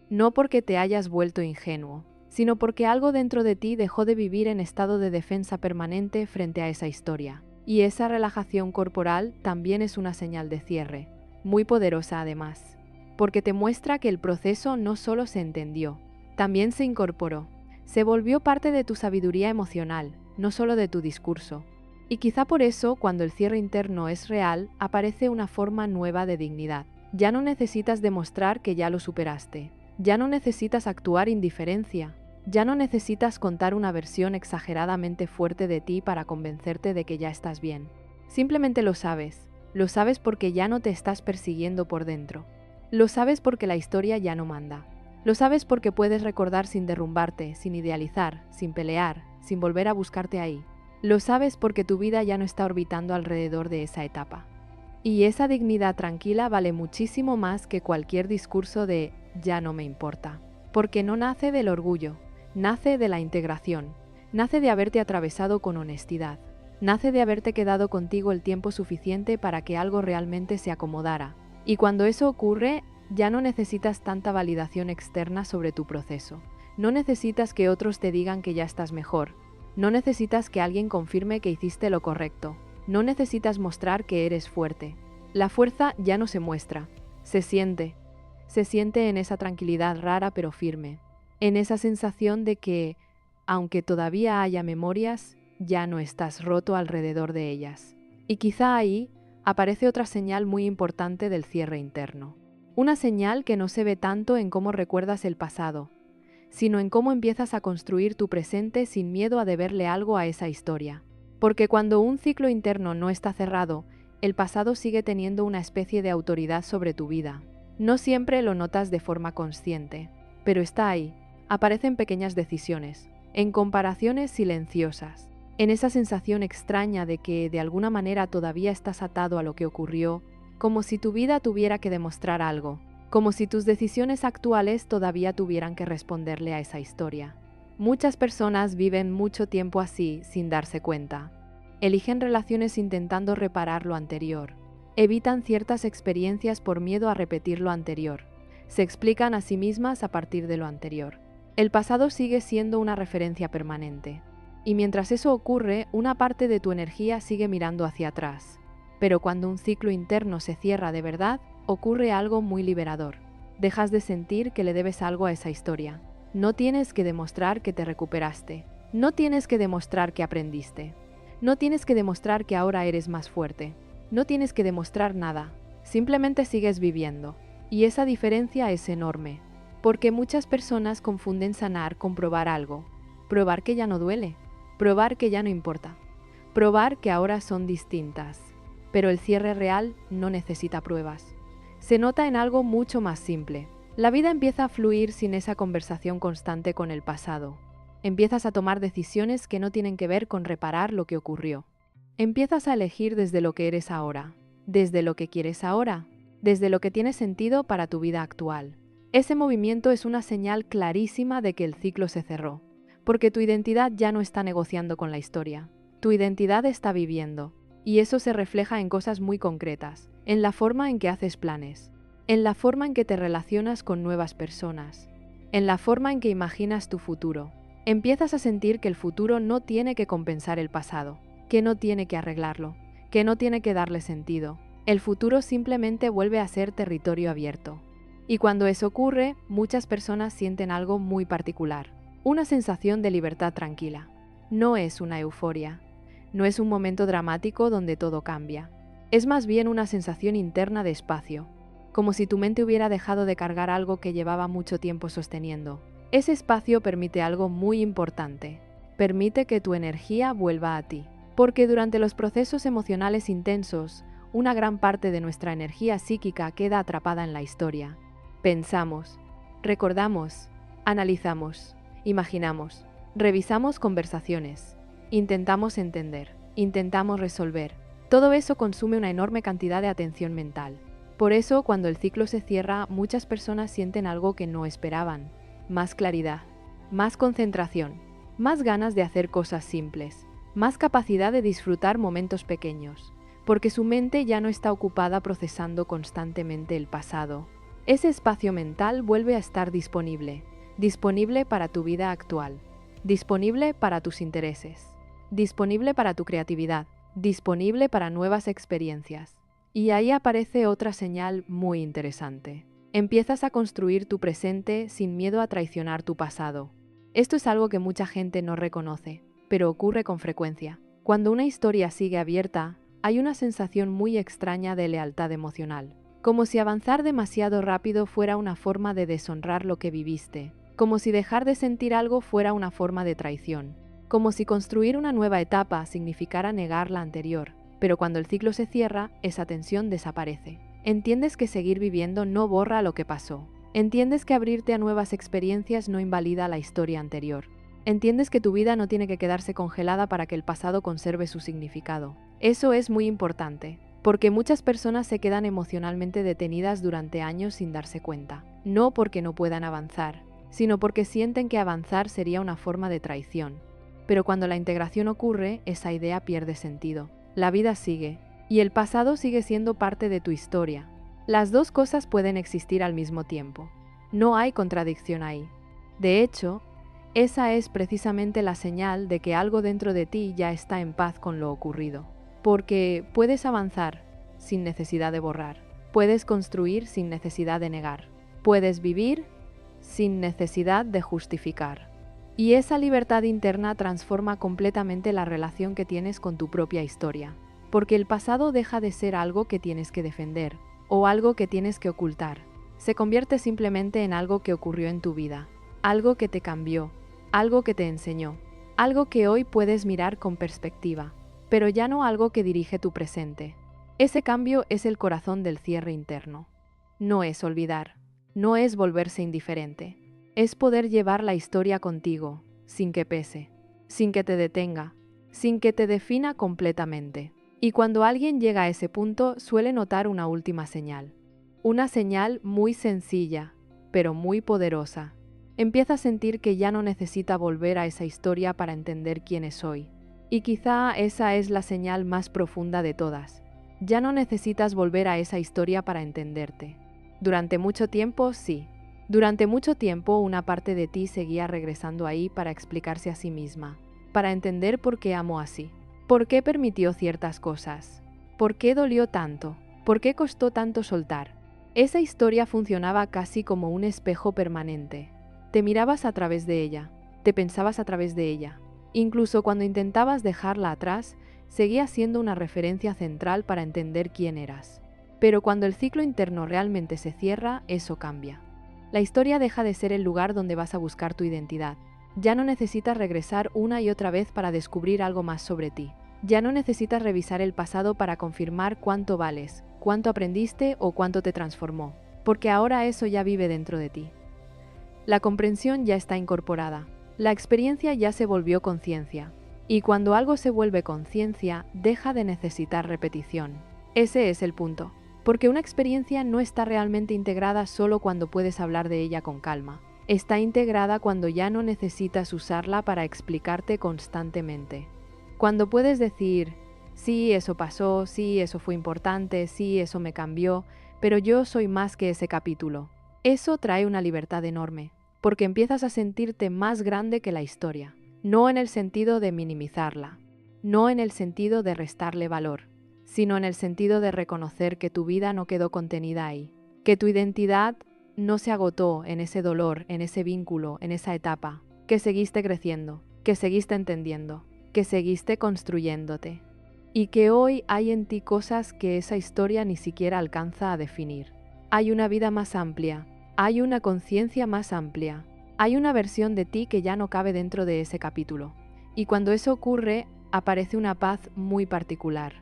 No porque te hayas vuelto ingenuo, sino porque algo dentro de ti dejó de vivir en estado de defensa permanente frente a esa historia. Y esa relajación corporal también es una señal de cierre, muy poderosa además, porque te muestra que el proceso no solo se entendió, también se incorporó, se volvió parte de tu sabiduría emocional, no solo de tu discurso. Y quizá por eso, cuando el cierre interno es real, aparece una forma nueva de dignidad. Ya no necesitas demostrar que ya lo superaste. Ya no necesitas actuar indiferencia. Ya no necesitas contar una versión exageradamente fuerte de ti para convencerte de que ya estás bien. Simplemente lo sabes. Lo sabes porque ya no te estás persiguiendo por dentro. Lo sabes porque la historia ya no manda. Lo sabes porque puedes recordar sin derrumbarte, sin idealizar, sin pelear, sin volver a buscarte ahí. Lo sabes porque tu vida ya no está orbitando alrededor de esa etapa. Y esa dignidad tranquila vale muchísimo más que cualquier discurso de «ya no me importa», porque no nace del orgullo, nace de la integración, nace de haberte atravesado con honestidad, nace de haberte quedado contigo el tiempo suficiente para que algo realmente se acomodara. Y cuando eso ocurre, ya no necesitas tanta validación externa sobre tu proceso. No necesitas que otros te digan que ya estás mejor. No necesitas que alguien confirme que hiciste lo correcto. No necesitas mostrar que eres fuerte. La fuerza ya no se muestra, se siente. Se siente en esa tranquilidad rara pero firme, en esa sensación de que, aunque todavía haya memorias, ya no estás roto alrededor de ellas. Y quizá ahí aparece otra señal muy importante del cierre interno. Una señal que no se ve tanto en cómo recuerdas el pasado, sino en cómo empiezas a construir tu presente sin miedo a deberle algo a esa historia. Porque cuando un ciclo interno no está cerrado, el pasado sigue teniendo una especie de autoridad sobre tu vida. No siempre lo notas de forma consciente, pero está ahí. Aparecen pequeñas decisiones, en comparaciones silenciosas, en esa sensación extraña de que de alguna manera todavía estás atado a lo que ocurrió, como si tu vida tuviera que demostrar algo, como si tus decisiones actuales todavía tuvieran que responderle a esa historia. Muchas personas viven mucho tiempo así sin darse cuenta. Eligen relaciones intentando reparar lo anterior. Evitan ciertas experiencias por miedo a repetir lo anterior. Se explican a sí mismas a partir de lo anterior. El pasado sigue siendo una referencia permanente. Y mientras eso ocurre, una parte de tu energía sigue mirando hacia atrás. Pero cuando un ciclo interno se cierra de verdad, ocurre algo muy liberador. Dejas de sentir que le debes algo a esa historia. No tienes que demostrar que te recuperaste. No tienes que demostrar que aprendiste. No tienes que demostrar que ahora eres más fuerte. No tienes que demostrar nada. Simplemente sigues viviendo. Y esa diferencia es enorme. Porque muchas personas confunden sanar con probar algo. Probar que ya no duele. Probar que ya no importa. Probar que ahora son distintas. Pero el cierre real no necesita pruebas. Se nota en algo mucho más simple. La vida empieza a fluir sin esa conversación constante con el pasado. Empiezas a tomar decisiones que no tienen que ver con reparar lo que ocurrió. Empiezas a elegir desde lo que eres ahora, desde lo que quieres ahora, desde lo que tiene sentido para tu vida actual. Ese movimiento es una señal clarísima de que el ciclo se cerró, porque tu identidad ya no está negociando con la historia. Tu identidad está viviendo, y eso se refleja en cosas muy concretas, en la forma en que haces planes, en la forma en que te relacionas con nuevas personas, en la forma en que imaginas tu futuro. Empiezas a sentir que el futuro no tiene que compensar el pasado, que no tiene que arreglarlo, que no tiene que darle sentido. El futuro simplemente vuelve a ser territorio abierto. Y cuando eso ocurre, muchas personas sienten algo muy particular, una sensación de libertad tranquila. No es una euforia, no es un momento dramático donde todo cambia. Es más bien una sensación interna de espacio, como si tu mente hubiera dejado de cargar algo que llevaba mucho tiempo sosteniendo. Ese espacio permite algo muy importante. Permite que tu energía vuelva a ti. Porque durante los procesos emocionales intensos, una gran parte de nuestra energía psíquica queda atrapada en la historia. Pensamos, Recordamos, analizamos, imaginamos, revisamos conversaciones, intentamos entender, intentamos resolver. Todo eso consume una enorme cantidad de atención mental. Por eso, cuando el ciclo se cierra, muchas personas sienten algo que no esperaban. Más claridad, más concentración, más ganas de hacer cosas simples, más capacidad de disfrutar momentos pequeños, porque su mente ya no está ocupada procesando constantemente el pasado. Ese espacio mental vuelve a estar disponible, disponible para tu vida actual, disponible para tus intereses, disponible para tu creatividad, disponible para nuevas experiencias. Y ahí aparece otra señal muy interesante. Empiezas a construir tu presente sin miedo a traicionar tu pasado. Esto es algo que mucha gente no reconoce, pero ocurre con frecuencia. Cuando una historia sigue abierta, hay una sensación muy extraña de lealtad emocional. Como si avanzar demasiado rápido fuera una forma de deshonrar lo que viviste. Como si dejar de sentir algo fuera una forma de traición. Como si construir una nueva etapa significara negar la anterior. Pero cuando el ciclo se cierra, esa tensión desaparece. Entiendes que seguir viviendo no borra lo que pasó. Entiendes que abrirte a nuevas experiencias no invalida la historia anterior. Entiendes que tu vida no tiene que quedarse congelada para que el pasado conserve su significado. Eso es muy importante, porque muchas personas se quedan emocionalmente detenidas durante años sin darse cuenta. No porque no puedan avanzar, sino porque sienten que avanzar sería una forma de traición. Pero cuando la integración ocurre, esa idea pierde sentido. La vida sigue, y el pasado sigue siendo parte de tu historia. Las dos cosas pueden existir al mismo tiempo. No hay contradicción ahí. De hecho, esa es precisamente la señal de que algo dentro de ti ya está en paz con lo ocurrido. Porque puedes avanzar sin necesidad de borrar. Puedes construir sin necesidad de negar. Puedes vivir sin necesidad de justificar. Y esa libertad interna transforma completamente la relación que tienes con tu propia historia. Porque el pasado deja de ser algo que tienes que defender, o algo que tienes que ocultar. Se convierte simplemente en algo que ocurrió en tu vida, algo que te cambió, algo que te enseñó, algo que hoy puedes mirar con perspectiva, pero ya no algo que dirige tu presente. Ese cambio es el corazón del cierre interno. No es olvidar, no es volverse indiferente. Es poder llevar la historia contigo, sin que pese, sin que te detenga, sin que te defina completamente. Y cuando alguien llega a ese punto, suele notar una última señal. Una señal muy sencilla, pero muy poderosa. Empieza a sentir que ya no necesita volver a esa historia para entender quién es hoy. Y quizá esa es la señal más profunda de todas. Ya no necesitas volver a esa historia para entenderte. Durante mucho tiempo, sí. Durante mucho tiempo una parte de ti seguía regresando ahí para explicarse a sí misma, para entender por qué amó así, por qué permitió ciertas cosas, por qué dolió tanto, por qué costó tanto soltar. Esa historia funcionaba casi como un espejo permanente. Te mirabas a través de ella, te pensabas a través de ella. Incluso cuando intentabas dejarla atrás, seguía siendo una referencia central para entender quién eras. Pero cuando el ciclo interno realmente se cierra, eso cambia. La historia deja de ser el lugar donde vas a buscar tu identidad. Ya no necesitas regresar una y otra vez para descubrir algo más sobre ti. Ya no necesitas revisar el pasado para confirmar cuánto vales, cuánto aprendiste o cuánto te transformó, porque ahora eso ya vive dentro de ti. La comprensión ya está incorporada. La experiencia ya se volvió conciencia. Y cuando algo se vuelve conciencia, deja de necesitar repetición. Ese es el punto. Porque una experiencia no está realmente integrada solo cuando puedes hablar de ella con calma. Está integrada cuando ya no necesitas usarla para explicarte constantemente. Cuando puedes decir, sí, eso pasó, sí, eso fue importante, sí, eso me cambió, pero yo soy más que ese capítulo. Eso trae una libertad enorme, porque empiezas a sentirte más grande que la historia. No en el sentido de minimizarla, no en el sentido de restarle valor, sino en el sentido de reconocer que tu vida no quedó contenida ahí, que tu identidad no se agotó en ese dolor, en ese vínculo, en esa etapa, que seguiste creciendo, que seguiste entendiendo, que seguiste construyéndote, y que hoy hay en ti cosas que esa historia ni siquiera alcanza a definir. Hay una vida más amplia, hay una conciencia más amplia, hay una versión de ti que ya no cabe dentro de ese capítulo. Y cuando eso ocurre, aparece una paz muy particular.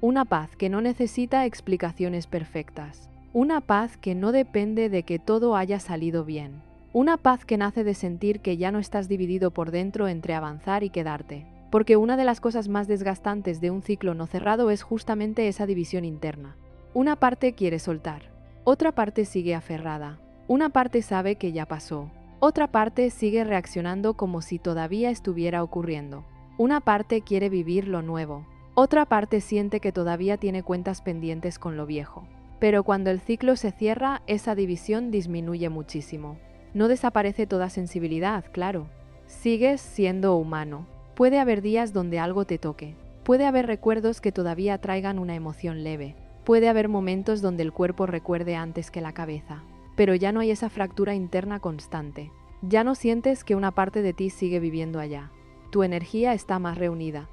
Una paz que no necesita explicaciones perfectas. Una paz que no depende de que todo haya salido bien. Una paz que nace de sentir que ya no estás dividido por dentro entre avanzar y quedarte. Porque una de las cosas más desgastantes de un ciclo no cerrado es justamente esa división interna. Una parte quiere soltar, otra parte sigue aferrada, una parte sabe que ya pasó, otra parte sigue reaccionando como si todavía estuviera ocurriendo. Una parte quiere vivir lo nuevo, otra parte siente que todavía tiene cuentas pendientes con lo viejo. Pero cuando el ciclo se cierra, esa división disminuye muchísimo. No desaparece toda sensibilidad, claro. Sigues siendo humano. Puede haber días donde algo te toque. Puede haber recuerdos que todavía traigan una emoción leve. Puede haber momentos donde el cuerpo recuerde antes que la cabeza. Pero ya no hay esa fractura interna constante. Ya no sientes que una parte de ti sigue viviendo allá. Tu energía está más reunida.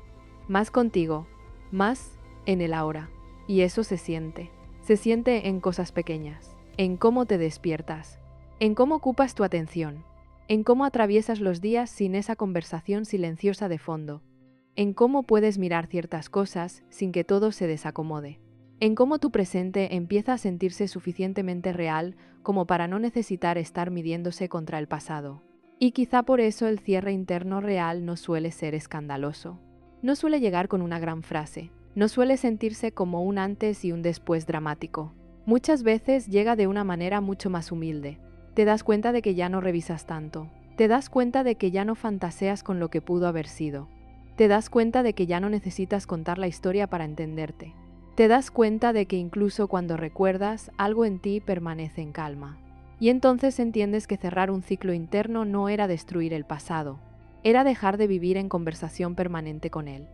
Más contigo. Más en el ahora. Y eso se siente. Se siente en cosas pequeñas. En cómo te despiertas. En cómo ocupas tu atención. En cómo atraviesas los días sin esa conversación silenciosa de fondo, en cómo puedes mirar ciertas cosas sin que todo se desacomode, en cómo tu presente empieza a sentirse suficientemente real como para no necesitar estar midiéndose contra el pasado. Y quizá por eso el cierre interno real no suele ser escandaloso. No suele llegar con una gran frase, no suele sentirse como un antes y un después dramático. Muchas veces llega de una manera mucho más humilde. Te das cuenta de que ya no revisas tanto. Te das cuenta de que ya no fantaseas con lo que pudo haber sido. Te das cuenta de que ya no necesitas contar la historia para entenderte. Te das cuenta de que incluso cuando recuerdas, algo en ti permanece en calma. Y entonces entiendes que cerrar un ciclo interno no era destruir el pasado. Era dejar de vivir en conversación permanente con él.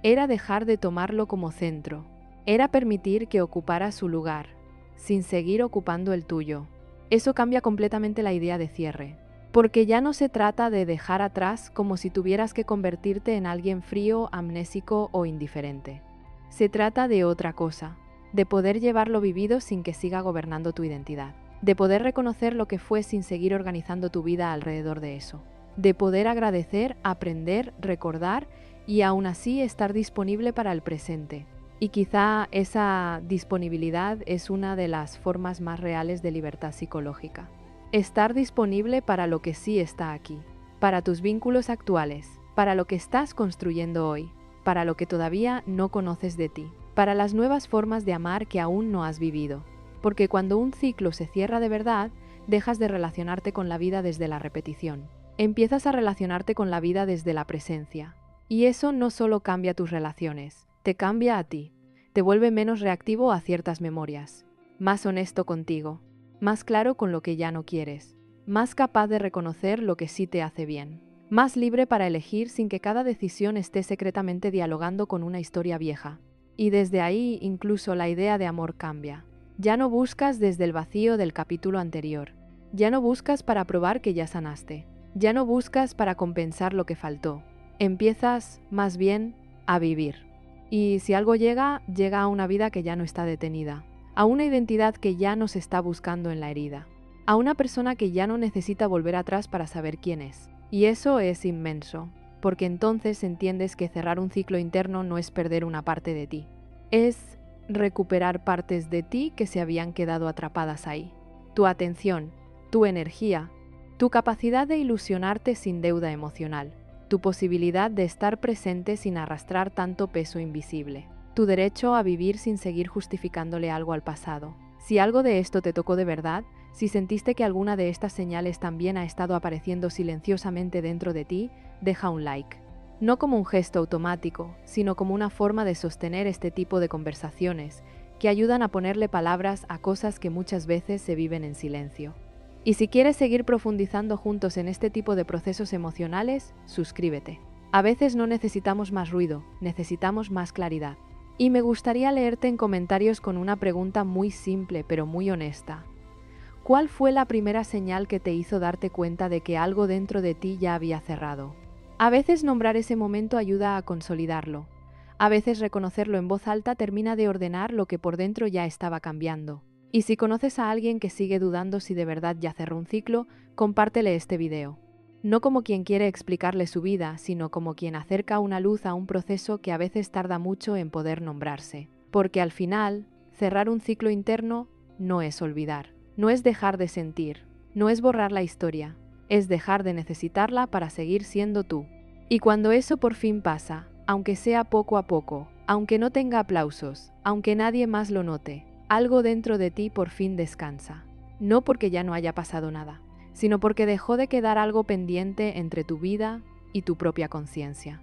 Era dejar de tomarlo como centro. Era permitir que ocupara su lugar, sin seguir ocupando el tuyo. Eso cambia completamente la idea de cierre, porque ya no se trata de dejar atrás como si tuvieras que convertirte en alguien frío, amnésico o indiferente. Se trata de otra cosa, de poder llevar lo vivido sin que siga gobernando tu identidad, de poder reconocer lo que fue sin seguir organizando tu vida alrededor de eso, de poder agradecer, aprender, recordar y aún así estar disponible para el presente. Y quizá esa disponibilidad es una de las formas más reales de libertad psicológica. Estar disponible para lo que sí está aquí, para tus vínculos actuales, para lo que estás construyendo hoy, para lo que todavía no conoces de ti, para las nuevas formas de amar que aún no has vivido. Porque cuando un ciclo se cierra de verdad, dejas de relacionarte con la vida desde la repetición. Empiezas a relacionarte con la vida desde la presencia. Y eso no solo cambia tus relaciones, te cambia a ti. Te vuelve menos reactivo a ciertas memorias, más honesto contigo, más claro con lo que ya no quieres, más capaz de reconocer lo que sí te hace bien, más libre para elegir sin que cada decisión esté secretamente dialogando con una historia vieja. Y desde ahí incluso la idea de amor cambia. Ya no buscas desde el vacío del capítulo anterior. Ya no buscas para probar que ya sanaste. Ya no buscas para compensar lo que faltó. Empiezas, más bien, a vivir. Y si algo llega, llega a una vida que ya no está detenida, a una identidad que ya no se está buscando en la herida, a una persona que ya no necesita volver atrás para saber quién es. Y eso es inmenso, porque entonces entiendes que cerrar un ciclo interno no es perder una parte de ti, es recuperar partes de ti que se habían quedado atrapadas ahí. Tu atención, tu energía, tu capacidad de ilusionarte sin deuda emocional, tu posibilidad de estar presente sin arrastrar tanto peso invisible, tu derecho a vivir sin seguir justificándole algo al pasado. Si algo de esto te tocó de verdad, si sentiste que alguna de estas señales también ha estado apareciendo silenciosamente dentro de ti, deja un like. No como un gesto automático, sino como una forma de sostener este tipo de conversaciones que ayudan a ponerle palabras a cosas que muchas veces se viven en silencio. Y si quieres seguir profundizando juntos en este tipo de procesos emocionales, suscríbete. A veces no necesitamos más ruido, necesitamos más claridad. Y me gustaría leerte en comentarios con una pregunta muy simple pero muy honesta. ¿Cuál fue la primera señal que te hizo darte cuenta de que algo dentro de ti ya había cerrado? A veces nombrar ese momento ayuda a consolidarlo. A veces reconocerlo en voz alta termina de ordenar lo que por dentro ya estaba cambiando. Y si conoces a alguien que sigue dudando si de verdad ya cerró un ciclo, compártele este video. No como quien quiere explicarle su vida, sino como quien acerca una luz a un proceso que a veces tarda mucho en poder nombrarse. Porque al final, cerrar un ciclo interno no es olvidar, no es dejar de sentir, no es borrar la historia, es dejar de necesitarla para seguir siendo tú. Y cuando eso por fin pasa, aunque sea poco a poco, aunque no tenga aplausos, aunque nadie más lo note, algo dentro de ti por fin descansa. No porque ya no haya pasado nada, sino porque dejó de quedar algo pendiente entre tu vida y tu propia conciencia.